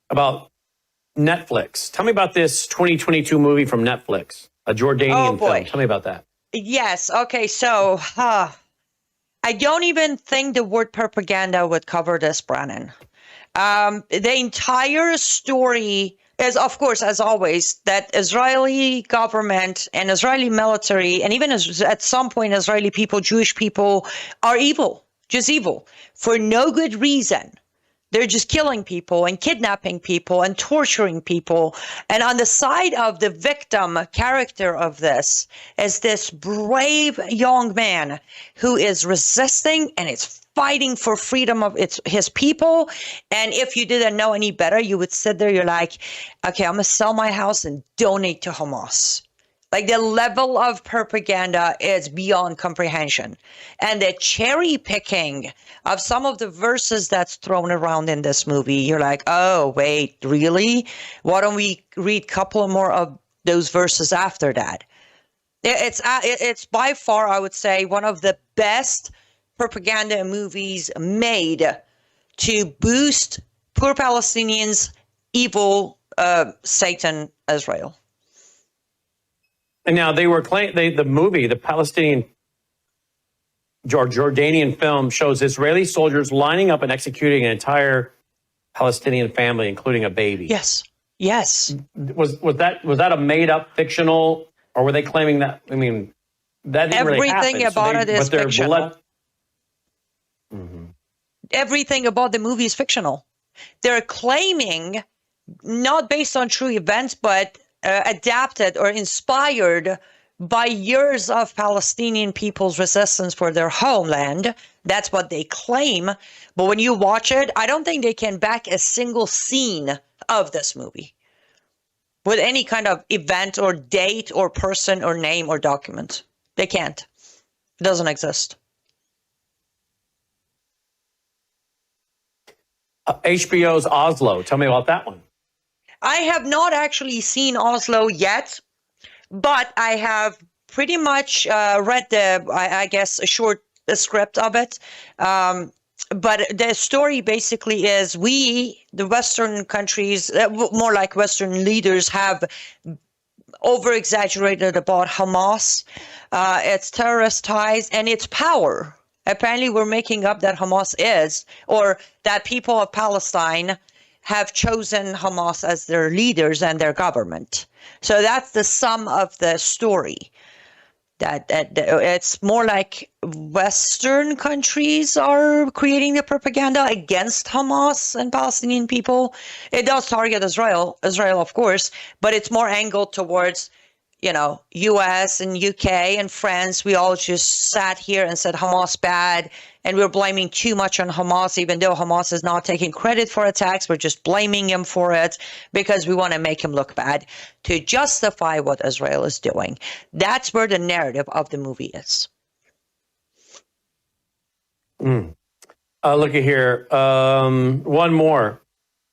about Netflix. Tell me about this 2022 movie from Netflix, a Jordanian film. Tell me about that. Yes. Okay. So I don't even think the word propaganda would cover this, Brannon. The entire story is, of course, as always, that Israeli government and Israeli military, and even at some point Israeli people, Jewish people, are evil, just evil, for no good reason. They're just killing people and kidnapping people and torturing people. And on the side of the victim character of this is this brave young man who is resisting and is fighting for freedom of his people. And if you didn't know any better, you would sit there, you're like, okay, I'm going to sell my house and donate to Hamas. Like the level of propaganda is beyond comprehension. And the cherry picking of some of the verses that's thrown around in this movie, you're like, oh, wait, really? Why don't we read a couple more of those verses after that? It's by far, I would say, one of the best propaganda movies made to boost poor Palestinians, evil Satan, Israel. And now they were the movie, the Palestinian Jordanian film shows Israeli soldiers lining up and executing an entire Palestinian family, including a baby. Yes. Yes. Was that a made up fictional, or were they claiming that? I mean, that didn't really happen. Everything about it is fictional. Everything about the movie is fictional. They're claiming, not based on true events, but adapted or inspired by years of Palestinian people's resistance for their homeland. That's what they claim. But when you watch it, I don't think they can back a single scene of this movie with any kind of event or date or person or name or document. They can't. It doesn't exist. HBO's Oslo. Tell me about that one. I have not actually seen Oslo yet, but I have pretty much read I guess, a short script of it. But the story basically is the Western countries, more like Western leaders, have over-exaggerated about Hamas, its terrorist ties, and its power. Apparently, we're making up that Hamas is, or that people of Palestine have chosen Hamas as their leaders and their government. So that's the sum of the story. That it's more like Western countries are creating the propaganda against Hamas and Palestinian people. It does target Israel, of course, but it's more angled towards, US and UK and France. We all just sat here and said Hamas bad, and we're blaming too much on Hamas, even though Hamas is not taking credit for attacks. We're just blaming him for it because we want to make him look bad to justify what Israel is doing. That's where the narrative of the movie is. Look at here. One more.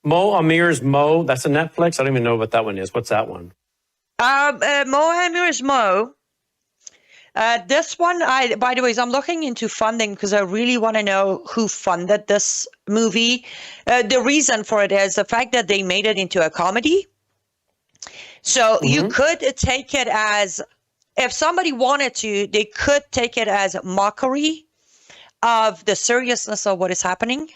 Mo Amir's Mo. That's a Netflix. I don't even know what that one is. What's that one? Mo Amir's Mo. This one, by the way, I'm looking into funding because I really want to know who funded this movie. The reason for it is the fact that they made it into a comedy. So you could take it as, if somebody wanted to, they could take it as mockery of the seriousness of what is happening.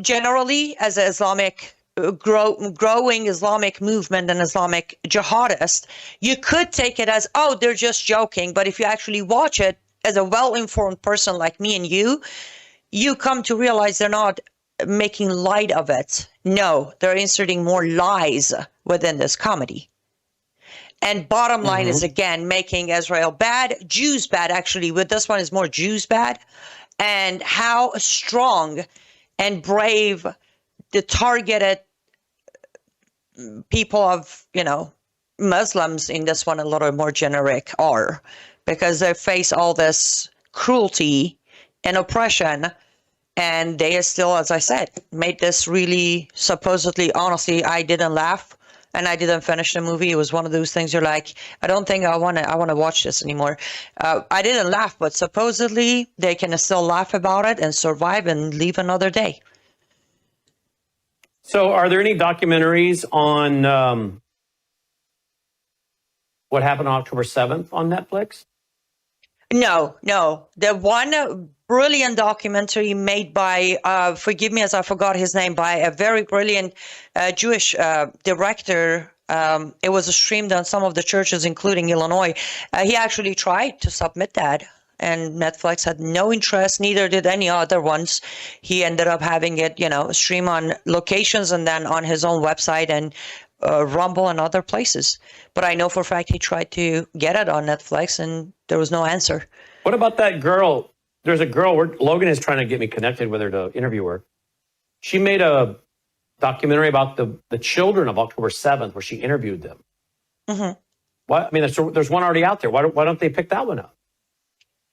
Generally, as an Islamic growing Islamic movement and Islamic jihadist, you could take it as, oh, they're just joking. But if you actually watch it as a well-informed person like me and you come to realize they're not making light of it. No, they're inserting more lies within this comedy. And bottom line is, again, making Israel bad, Jews bad, actually. With this one is more Jews bad. And how strong and brave the targeted people of, Muslims in this one, a little more generic, are, because they face all this cruelty and oppression, and they are still, as I said, made this really supposedly, honestly, I didn't laugh and I didn't finish the movie. It was one of those things you're like, I don't think I want to watch this anymore. I didn't laugh, but supposedly they can still laugh about it and survive and leave another day. So are there any documentaries on what happened on October 7th on Netflix? No. The one brilliant documentary made by, forgive me as I forgot his name, by a very brilliant Jewish director. It was streamed on some of the churches, including Illinois. He actually tried to submit that, and Netflix had no interest, neither did any other ones. He ended up having it, stream on locations and then on his own website and Rumble and other places. But I know for a fact he tried to get it on Netflix and there was no answer. What about that girl? There's a girl, Logan is trying to get me connected with her to interview her. She made a documentary about the children of October 7th where she interviewed them. Why? I mean, there's one already out there. Why don't they pick that one up?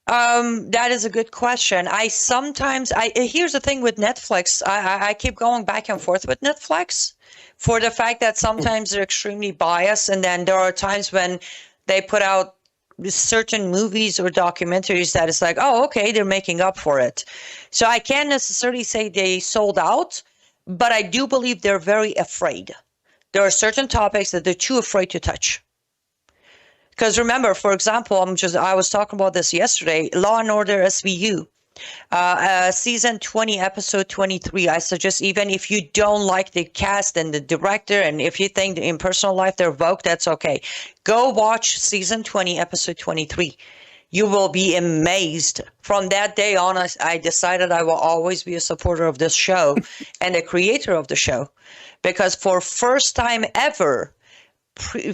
That is a good question. Here's the thing with Netflix. I keep going back and forth with Netflix for the fact that sometimes they're extremely biased, and then there are times when they put out certain movies or documentaries that it's like, oh, okay, they're making up for it. So I can't necessarily say they sold out, but I do believe they're very afraid. There are certain topics that they're too afraid to touch. Because remember, for example, I was talking about this yesterday, Law and Order SVU, season 20, episode 23. I suggest, even if you don't like the cast and the director, and if you think in personal life they're woke, that's okay. Go watch season 20, episode 23. You will be amazed. From that day on, I decided I will always be a supporter of this show and a creator of the show. Because for first time ever,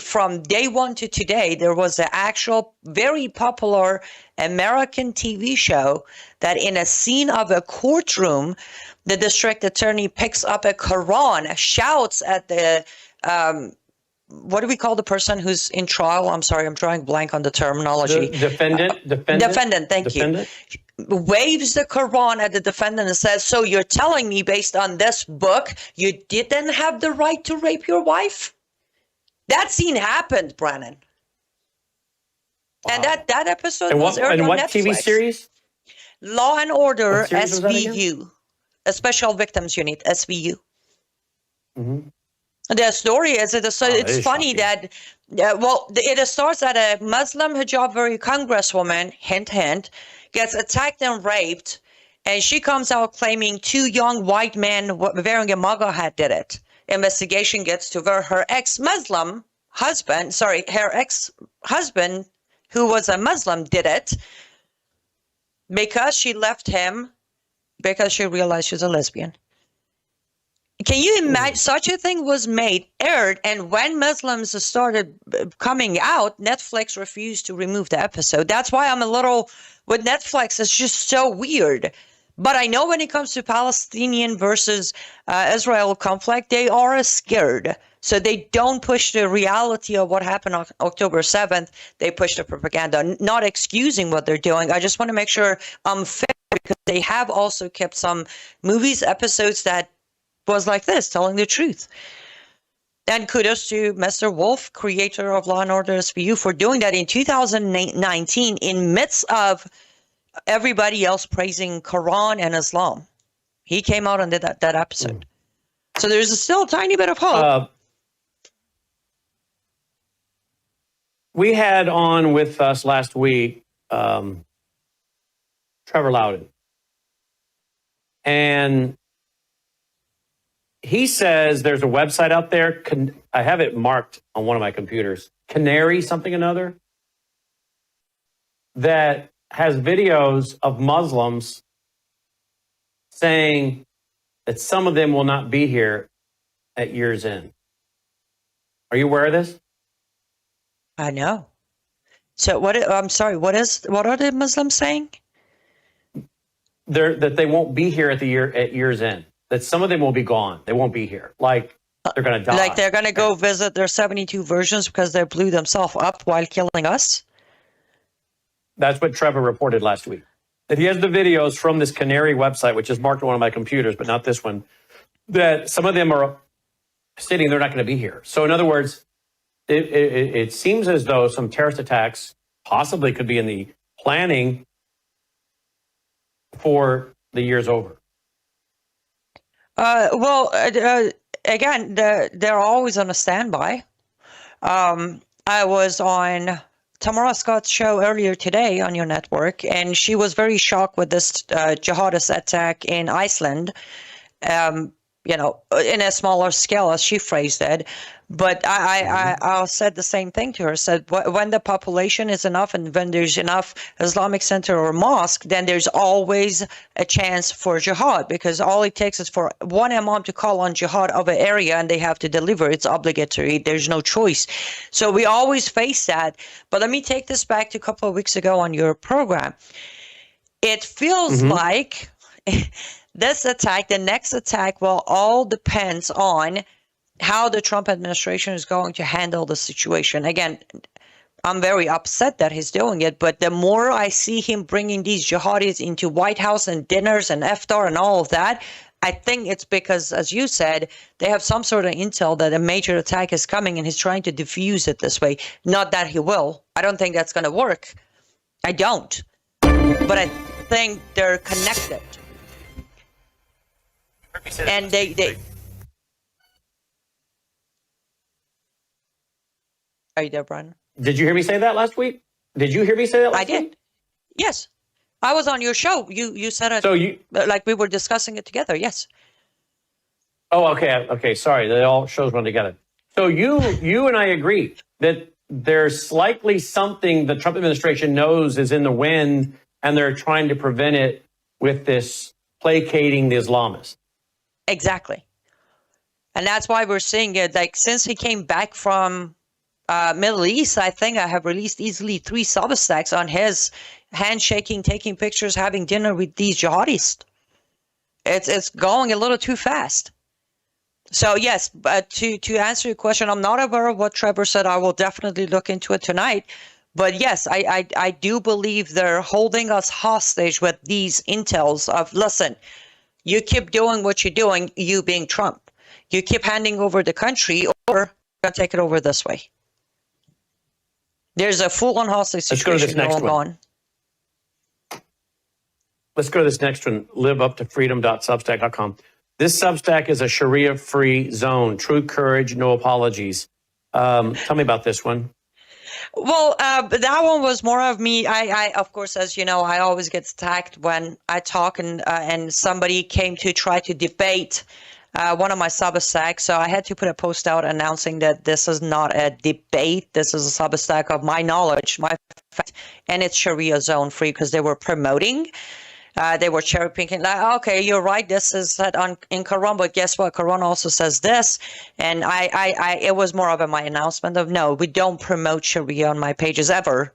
from day one to today, there was an actual very popular American TV show that in a scene of a courtroom, the district attorney picks up a Quran, shouts at the, what do we call the person who's in trial? I'm sorry, I'm drawing blank on the terminology. Defendant, thank you. Waves the Quran at the defendant and says, so you're telling me based on this book, you didn't have the right to rape your wife? That scene happened, Brennan. Wow. And that episode was aired on Netflix. And what TV series? Law and Order SVU, a Special Victims Unit, SVU. Mm-hmm. The story is, it's funny shocking. It starts that a Muslim hijab-wearing congresswoman, hint, hint, gets attacked and raped, and she comes out claiming two young white men wearing a MAGA hat did it. Investigation gets to where her ex-husband, who was a Muslim, did it because she left him because she realized she was a lesbian. Can you imagine such a thing was aired, and when Muslims started coming out, Netflix refused to remove the episode. That's why I'm a little, with Netflix, it's just so weird. But I know when it comes to Palestinian versus Israel conflict, they are scared. So they don't push the reality of what happened on October 7th. They push the propaganda, not excusing what they're doing. I just want to make sure I'm fair, because they have also kept some movies, episodes that was like this, telling the truth. And kudos to Mr. Wolf, creator of Law and Order SVU, for doing that in 2019 in midst of everybody else praising Quran and Islam. He came out and did that episode. So there's still a tiny bit of hope. We had on with us last week Trevor Loudon. And he says there's a website out there. I have it marked on one of my computers. Canary something another. That has videos of Muslims saying that some of them will not be here at year's end. Are you aware of this? I know. So I'm sorry, what are the Muslims saying? That they won't be here at year's end. That some of them will be gone. They won't be here. Like they're going to die. Like they're going to go visit their 72 versions because they blew themselves up while killing us? That's what Trevor reported last week. That he has the videos from this Canary website, which is marked on one of my computers, but not this one, that some of them are stating they're not going to be here. So in other words, it seems as though some terrorist attacks possibly could be in the planning for the year's over. Again, they're always on a standby. I was on Tamara Scott's show earlier today on your network, and she was very shocked with this jihadist attack in Iceland, in a smaller scale, as she phrased it. But I said the same thing to her, said when the population is enough and when there's enough Islamic center or mosque, then there's always a chance for jihad, because all it takes is for one imam to call on jihad of an area and they have to deliver. It's obligatory. There's no choice. So we always face that. But let me take this back to a couple of weeks ago on your program. It feels like this attack, the next attack, will all depends on how the Trump administration is going to handle the situation. Again, I'm very upset that he's doing it, but the more I see him bringing these jihadis into White House and dinners and iftar and all of that, I think it's because, as you said, they have some sort of intel that a major attack is coming and he's trying to diffuse it this way. Not that he will. I don't think that's going to work. I don't. But I think they're connected. And they Are you there, Brian? Did you hear me say that last week? Did you hear me say that last week? I did. Yes. I was on your show. You said it. So you, like we were discussing it together. Yes. Oh, okay. Okay. Sorry. They all shows run together. So you and I agree that there's likely something the Trump administration knows is in the wind, and they're trying to prevent it with this placating the Islamists. Exactly. And that's why we're seeing it. Like, since he came back from Middle East, I think I have released easily 3 Substacks on his handshaking, taking pictures, having dinner with these jihadists. It's going a little too fast. So yes, but to answer your question, I'm not aware of what Trevor said. I will definitely look into it tonight. But yes, I do believe they're holding us hostage with these intels of, listen, you keep doing what you're doing, you being Trump. You keep handing over the country, or we're going to take it over this way. There's a full-on hostage situation going on. Let's go to this next one, liveuptofreedom.substack.com. This Substack is a Sharia-free zone, true courage, no apologies. Tell me about this one. Well, that one was more of me. I of course, as you know, I always get attacked when I talk, and somebody came to try to debate one of my Substacks. So I had to put a post out announcing that this is not a debate. This is a Substack of my knowledge, my fact, and it's Sharia zone free because they were promoting. They were cherry picking. Like, okay, you're right. This is said in Quran, but guess what? Quran also says this. And it was more of my announcement of, no, we don't promote Sharia on my pages ever,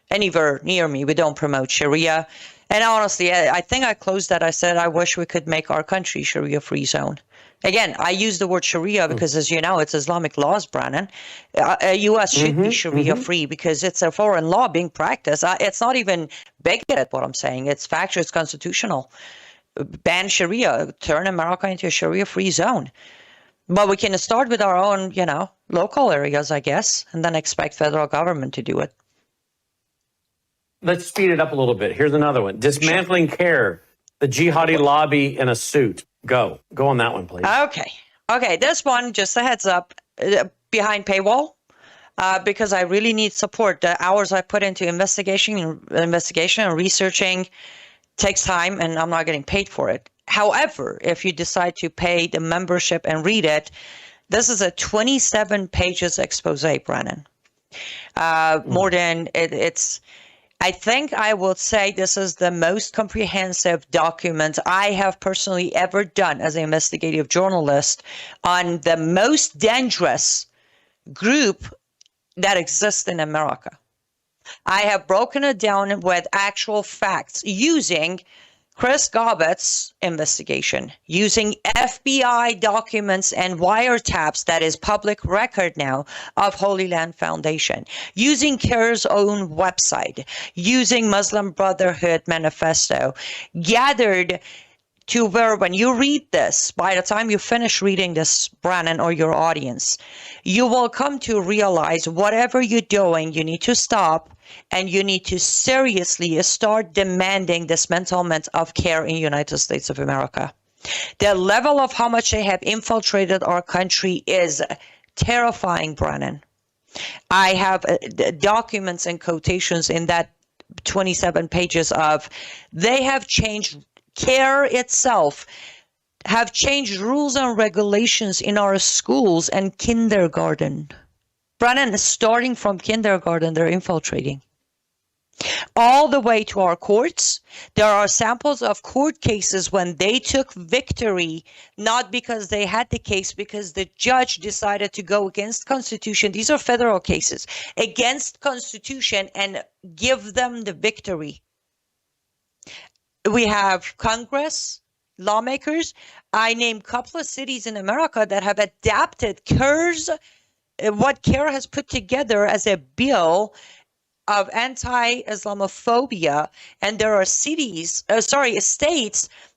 anywhere near me. We don't promote Sharia. And honestly, I think I closed that. I said, I wish we could make our country Sharia-free zone. Again, I use the word Sharia because, as you know, it's Islamic laws, Brannon. U.S. should be Sharia-free because it's a foreign law being practiced. It's not even bigoted, what I'm saying. It's factual. It's constitutional. Ban Sharia. Turn America into a Sharia-free zone. But we can start with our own, local areas, I guess, and then expect federal government to do it. Let's speed it up a little bit. Here's another one. Dismantling CARE, the jihadi lobby in a suit. Go on that one, please. Okay. This one, just a heads up, behind paywall, because I really need support. The hours I put into investigation and researching takes time, and I'm not getting paid for it. However, if you decide to pay the membership and read it, this is a 27 pages expose, Brennan. More than it's. I think I will say this is the most comprehensive document I have personally ever done as an investigative journalist on the most dangerous group that exists in America. I have broken it down with actual facts using Chris Gobbett's investigation, using FBI documents and wiretaps that is public record now of Holy Land Foundation, using CARE's own website, using Muslim Brotherhood manifesto, gathered to where when you read this, by the time you finish reading this, Brannon, or your audience, you will come to realize whatever you're doing, you need to stop and you need to seriously start demanding dismantlement of CARE in the United States of America. The level of how much they have infiltrated our country is terrifying, Brannon. I have documents and quotations in that 27 pages of they have changed CARE itself, have changed rules and regulations in our schools and kindergarten. Brannon, starting from kindergarten, they're infiltrating. All the way to our courts. There are samples of court cases when they took victory, not because they had the case, because the judge decided to go against Constitution. These are federal cases, against Constitution, and give them the victory. We have Congress, lawmakers. I named a couple of cities in America that have adapted CARE's what CARE has put together as a bill of anti-Islamophobia, and there are states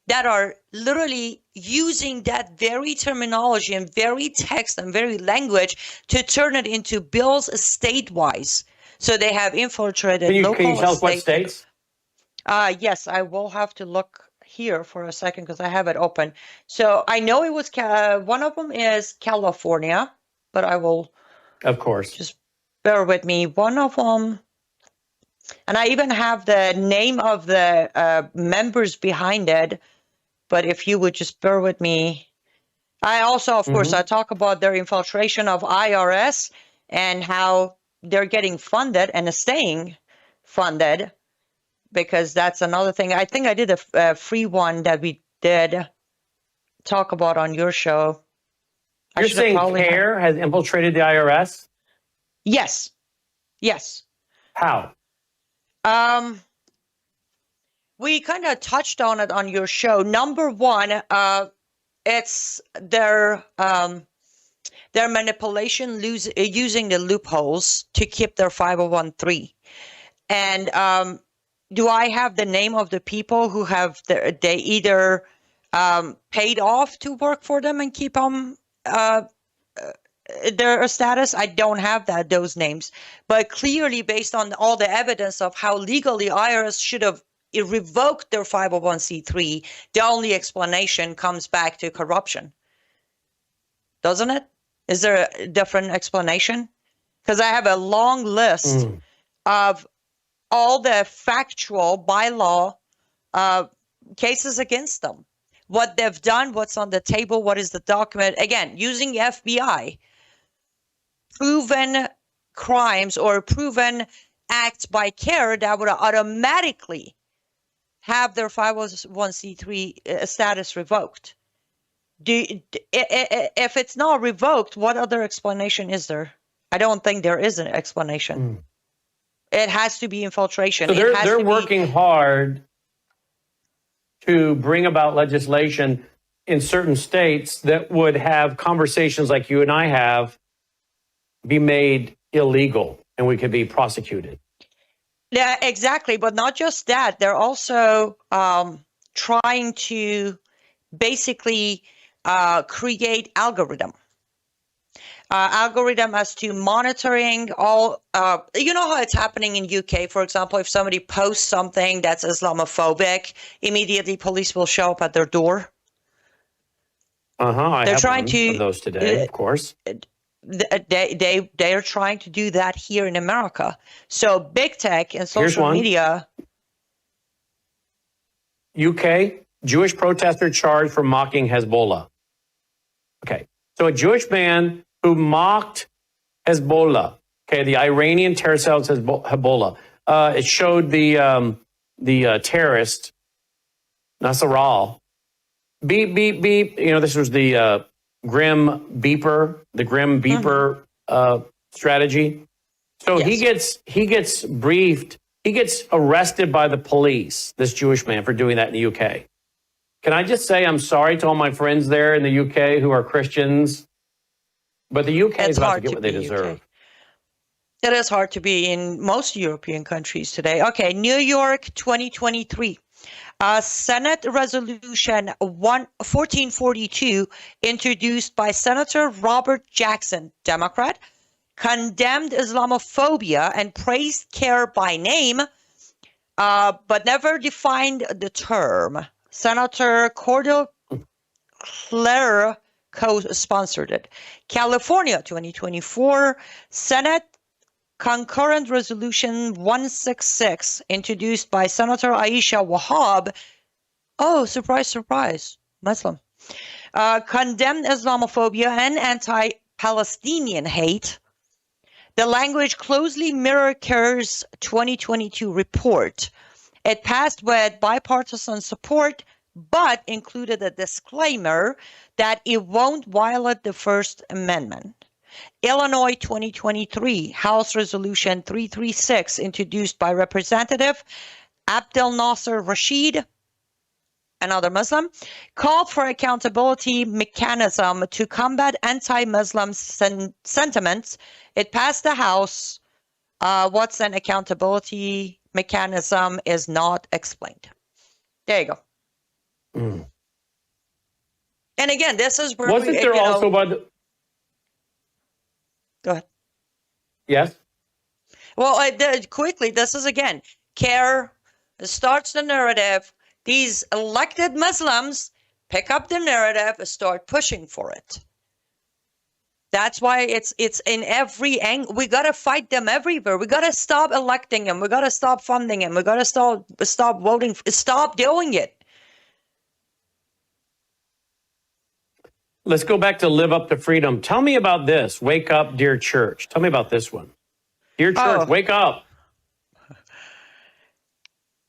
that are literally using that very terminology and very text and very language to turn it into bills statewide. So they have infiltrated local Can you tell us what states? Yes, I will have to look here for a second because I have it open. So I know it was one of them is California, but I will, of course, just bear with me. One of them, and I even have the name of the members behind it. But if you would just bear with me, I also, of course, I talk about their infiltration of IRS and how they're getting funded and staying funded. Because that's another thing. I think I did a free one that we did talk about on your show. You're saying CARE has infiltrated the IRS? Yes. Yes. How? We kind of touched on it on your show. Number one, it's their manipulation using the loopholes to keep their 501(c)(3). And do I have the name of the people who have they either paid off to work for them and keep them their status? I don't have those names, but clearly based on all the evidence of how legally IRS should have revoked their 501(c)(3, the only explanation comes back to corruption, doesn't it? Is there a different explanation? Because I have a long list of all the factual bylaw cases against them, what they've done, what's on the table, what is the document. Again, using FBI, proven crimes or proven acts by CARE that would automatically have their 501(c)(3 status revoked. If it's not revoked, what other explanation is there? I don't think there is an explanation. It has to be infiltration. So they're working hard to bring about legislation in certain states that would have conversations like you and I have be made illegal and we could be prosecuted. Yeah, exactly. But not just that. They're also trying to basically create algorithm as to monitoring all, you know how it's happening in UK, for example, if somebody posts something that's Islamophobic, immediately police will show up at their door. They're trying to those today, of course. They're trying to do that here in America. So big tech and social media. UK, Jewish protester charged for mocking Hezbollah. Okay, so a Jewish man who mocked Hezbollah, okay, the Iranian terror cell Hezbollah. It showed the terrorist, Nasrallah, beep, beep, beep. You know, this was the grim beeper strategy. So yes. he gets briefed. He gets arrested by the police, this Jewish man, for doing that in the UK. Can I just say I'm sorry to all my friends there in the UK who are Christians, but the UK is about to get what they deserve. UK. It is hard to be in most European countries today. Okay, New York 2023. Senate Resolution 1442, introduced by Senator Robert Jackson, Democrat, condemned Islamophobia and praised CARE by name, but never defined the term. Senator Cordell Clare co-sponsored it. California 2024, Senate Concurrent Resolution 166, introduced by Senator Aisha Wahab. Oh, surprise, surprise, Muslim. Condemned Islamophobia and anti-Palestinian hate. The language closely mirrors CARE's 2022 report. It passed with bipartisan support, but included a disclaimer that it won't violate the First Amendment. Illinois 2023, House Resolution 336, introduced by Representative Abdel Nasser Rashid, another Muslim, called for accountability mechanism to combat anti-Muslim sentiments. It passed the House What's an accountability mechanism is not explained. There you go. And again, this is where Wasn't there also about the... Go ahead. Yes. Well, quickly, this is again, CARE starts the narrative. These elected Muslims pick up the narrative and start pushing for it. That's why it's in every angle. We got to fight them everywhere. We got to stop electing them. We got to stop funding them. We got to stop voting. Stop doing it. Let's go back to live up to freedom. Tell me about this. Wake up, dear church. Tell me about this one. Dear church, wake up.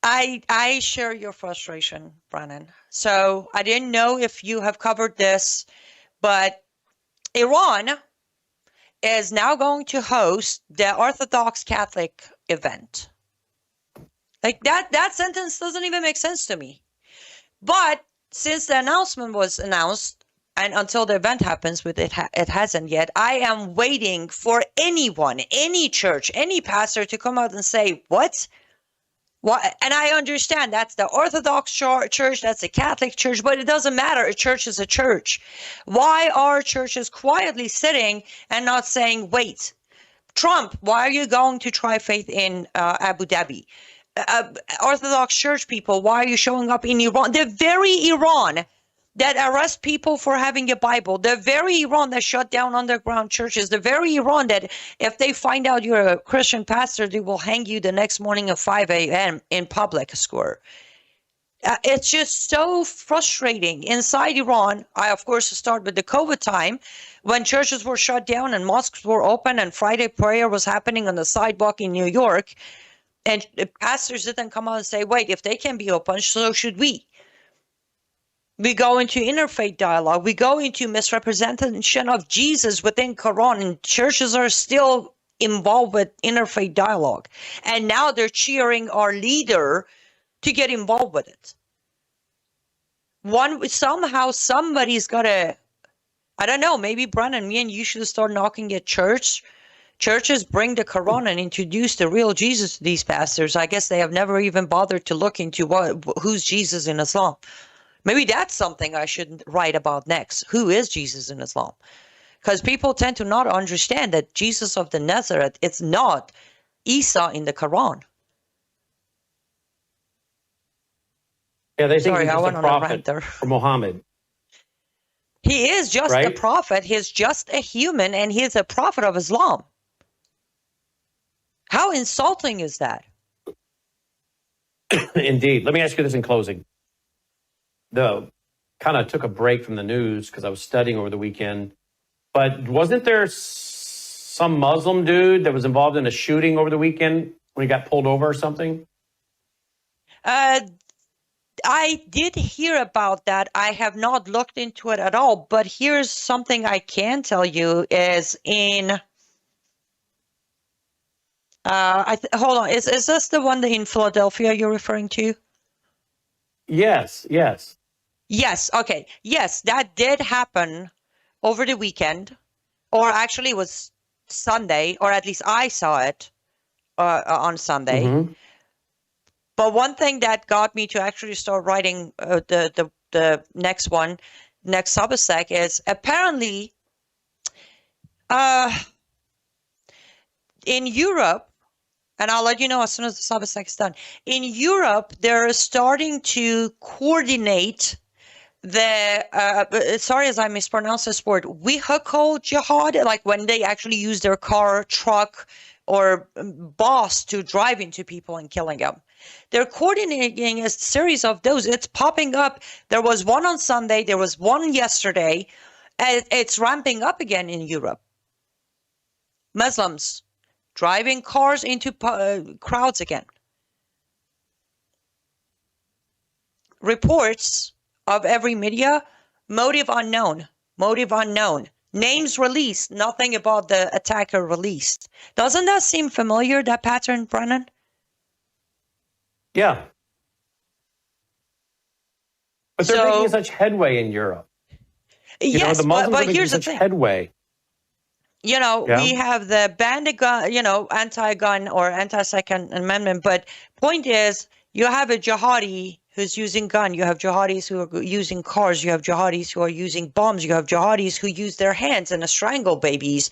I share your frustration, Brennan. So I didn't know if you have covered this, but Iran is now going to host the Orthodox Catholic event. Like that sentence doesn't even make sense to me. But since the announcement was announced, and until the event happens, with it hasn't yet, I am waiting for anyone, any church, any pastor to come out and say, what? What? And I understand that's the Orthodox church, that's the Catholic church, but it doesn't matter. A church is a church. Why are churches quietly sitting and not saying, wait, Trump, why are you going to try faith in Abu Dhabi? Orthodox church people, why are you showing up in Iran? The very Iran that arrest people for having a Bible, the very Iran that shut down underground churches, the very Iran that if they find out you're a Christian pastor, they will hang you the next morning at 5 a.m. in public square. It's just so frustrating. Inside Iran, I, of course, start with the COVID time, when churches were shut down and mosques were open and Friday prayer was happening on the sidewalk in New York, and pastors didn't come out and say, wait, if they can be open, so should we. We go into interfaith dialogue. We go into misrepresentation of Jesus within Quran, and churches are still involved with interfaith dialogue. And now they're cheering our leader to get involved with it. Somehow somebody's got to, I don't know, maybe Brennan, me and you should start knocking at churches bring the Quran and introduce the real Jesus to these pastors. I guess they have never even bothered to look into who's Jesus in Islam. Maybe that's something I should write about next. Who is Jesus in Islam? Because people tend to not understand that Jesus of the Nazareth, it's not Isa in the Quran. Yeah, they think he's just a prophet for Muhammad. He is just a prophet. He's just a human, and he's a prophet of Islam. How insulting is that? Indeed. Let me ask you this in closing. Kind of took a break from the news because I was studying over the weekend. But wasn't there some Muslim dude that was involved in a shooting over the weekend when he got pulled over or something? I did hear about that. I have not looked into it at all. But here's something I can tell you is in... hold on. Is this the one in Philadelphia you're referring to? Yes. Yes. Okay. Yes, that did happen over the weekend, or actually it was Sunday, or at least I saw it on Sunday. Mm-hmm. But one thing that got me to actually start writing the next Substack is apparently in Europe, and I'll let you know as soon as the Substack is done. In Europe, they're starting to coordinate the, sorry as I mispronounced this word, vehicle jihad, like when they actually use their car, truck, or bus to drive into people and killing them. They're coordinating a series of those. It's popping up. There was one on Sunday. There was one yesterday. And it's ramping up again in Europe. Muslims driving cars into crowds again. Reports of every media, motive unknown, names released, nothing about the attacker released. Doesn't that seem familiar, that pattern, Brennan? Yeah. But they're making such headway in Europe. Yes, the Muslims but are making here's the such thing. headway. we have the ban the gun, anti-gun or anti-Second Amendment. But point is, you have a jihadi who's using gun. You have jihadis who are using cars. You have jihadis who are using bombs. You have jihadis who use their hands and strangle babies.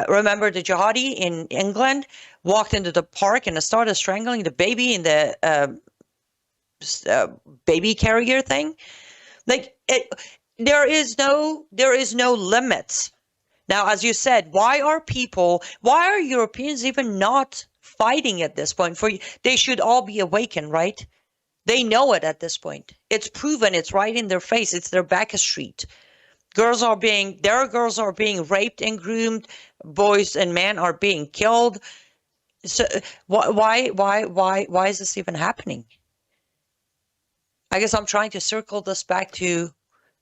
Remember the jihadi in England walked into the park and started strangling the baby in the baby carrier thing. There is no limits. Now, as you said, why are Europeans even not fighting at this point? They should all be awakened, right? They know it at this point. It's proven. It's right in their face. It's their back street. Girls are being raped and groomed. Boys and men are being killed. So why is this even happening? I guess I'm trying to circle this back to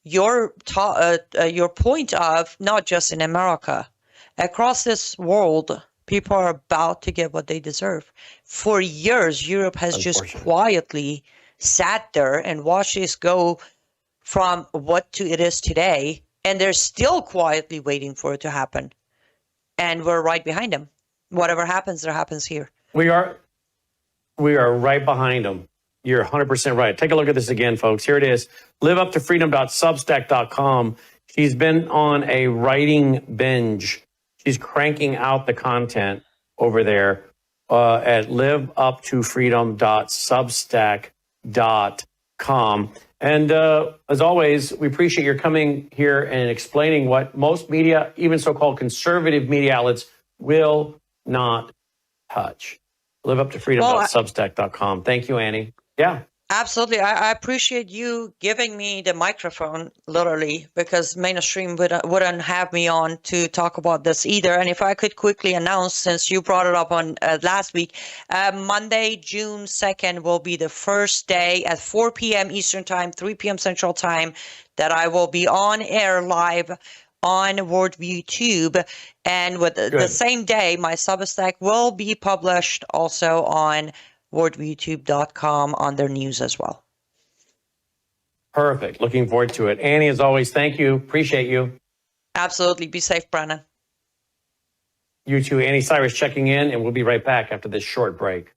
your point of not just in America, across this world, people are about to get what they deserve. For years, Europe has just quietly sat there and watched this go from what to it is today, and they're still quietly waiting for it to happen. And we're right behind them. Whatever happens, there happens here. We are right behind them. You're 100% right. Take a look at this again, folks. Here it is. liveuptofreedom.substack.com. She's been on a writing binge. She's cranking out the content over there at liveuptofreedom.substack.com. And as always, we appreciate your coming here and explaining what most media, even so-called conservative media outlets, will not touch. liveuptofreedom.substack.com. Thank you, Annie. Yeah. Absolutely. I appreciate you giving me the microphone, literally, because mainstream wouldn't have me on to talk about this either. And if I could quickly announce, since you brought it up on last week, Monday, June 2nd will be the first day at 4 p.m. Eastern Time, 3 p.m. Central Time, that I will be on air live on Worldview Tube. And with the same day, my Substack will be published also on worldviewtube.com on their news as well. Perfect. Looking forward to it. Annie, as always, thank you. Appreciate you. Absolutely. Be safe, Brennan. You too. Annie Cyrus checking in, and we'll be right back after this short break.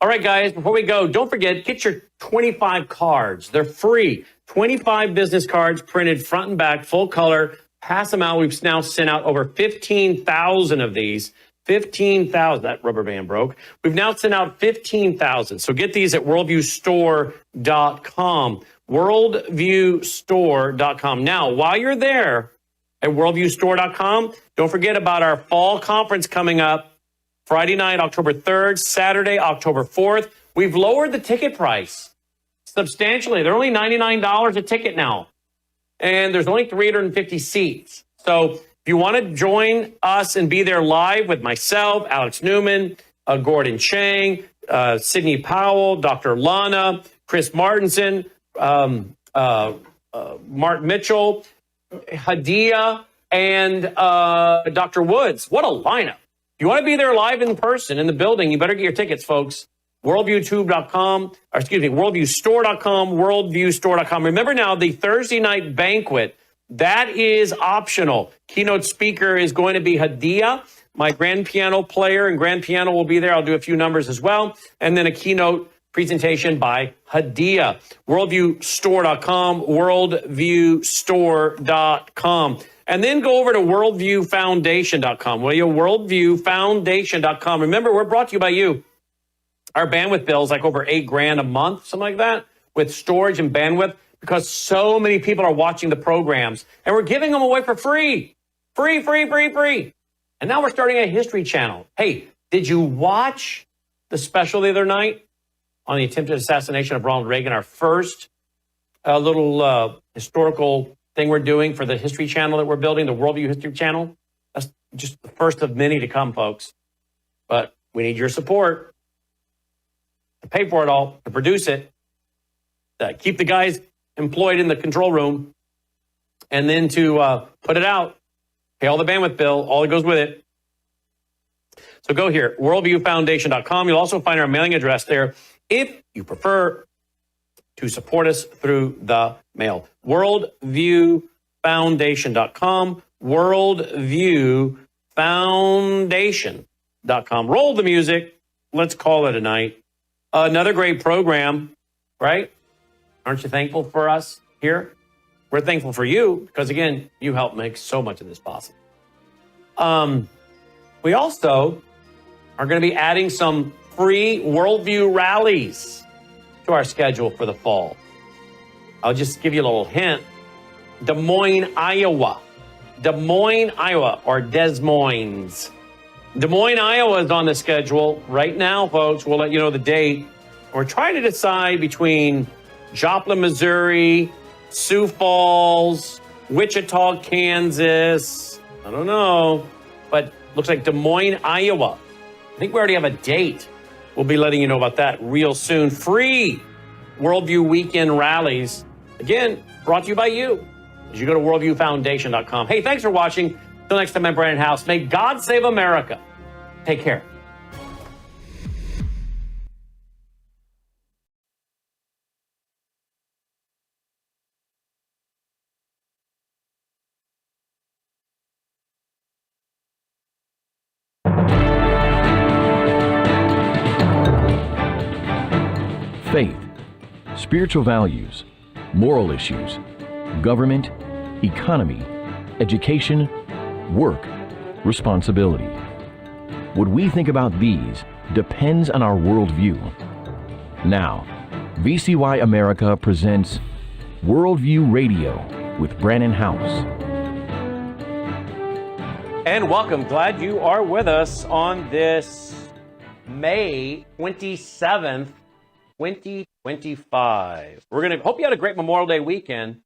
All right, guys, before we go, don't forget, get your 25 cards. They're free. 25 business cards printed front and back, full color. Pass them out. We've now sent out over 15,000 of these. 15,000. That rubber band broke. We've now sent out 15,000. So get these at worldviewstore.com. Worldviewstore.com. Now, while you're there at worldviewstore.com, don't forget about our fall conference coming up. Friday night, October 3rd, Saturday, October 4th. We've lowered the ticket price substantially. They're only $99 a ticket now. And there's only 350 seats. So if you want to join us and be there live with myself, Alex Newman, Gordon Chang, Sidney Powell, Dr. Lana, Chris Martinson, Mark Mitchell, Hadia, and Dr. Woods. What a lineup. If you want to be there live in person in the building, you better get your tickets, folks. Worldviewtube.com, or excuse me, worldviewstore.com, worldviewstore.com. Remember now, the Thursday night banquet, that is optional. Keynote speaker is going to be Hadia. My grand piano player and grand piano will be there. I'll do a few numbers as well. And then a keynote presentation by Hadia. Worldviewstore.com, worldviewstore.com. And then go over to worldviewfoundation.com. Will you? Worldviewfoundation.com. Remember, we're brought to you by you. Our bandwidth bill is like over $8,000 a month, something like that, with storage and bandwidth, because so many people are watching the programs, and we're giving them away for free. Free. And now we're starting a history channel. Hey, did you watch the special the other night on the attempted assassination of Ronald Reagan, our first little historical thing we're doing for the history channel that we're building, the Worldview History Channel? That's just the first of many to come, folks. But we need your support to pay for it all, to produce it, to keep the guys employed in the control room, and then to put it out, pay all the bandwidth bill, all that goes with it. So go here, worldviewfoundation.com. You'll also find our mailing address there if you prefer to support us through the mail. Worldviewfoundation.com, worldviewfoundation.com. Roll the music. Let's call it a night. Another great program, right? Aren't you thankful for us here? We're thankful for you because, again, you help make so much of this possible. We also are going to be adding some free Worldview rallies to our schedule for the fall. I'll just give you a little hint. Des Moines, Iowa. Des Moines, Iowa, or Des Moines. Des Moines, Iowa is on the schedule right now, folks. We'll let you know the date. We're trying to decide between Joplin, Missouri, Sioux Falls, Wichita, Kansas. I don't know, but looks like Des Moines, Iowa. I think we already have a date. We'll be letting you know about that real soon. Free Worldview weekend rallies. Again, brought to you by you as you go to worldviewfoundation.com. Hey, thanks for watching. Till next time, I'm Brandon House. May God save America. Take care. Faith, spiritual values, moral issues, government, economy, education, work, responsibility. What we think about these depends on our worldview. Now, VCY America presents Worldview Radio with Brandon House. And welcome. Glad you are with us on this May 27th, 2025. We're going to hope you had a great Memorial Day weekend.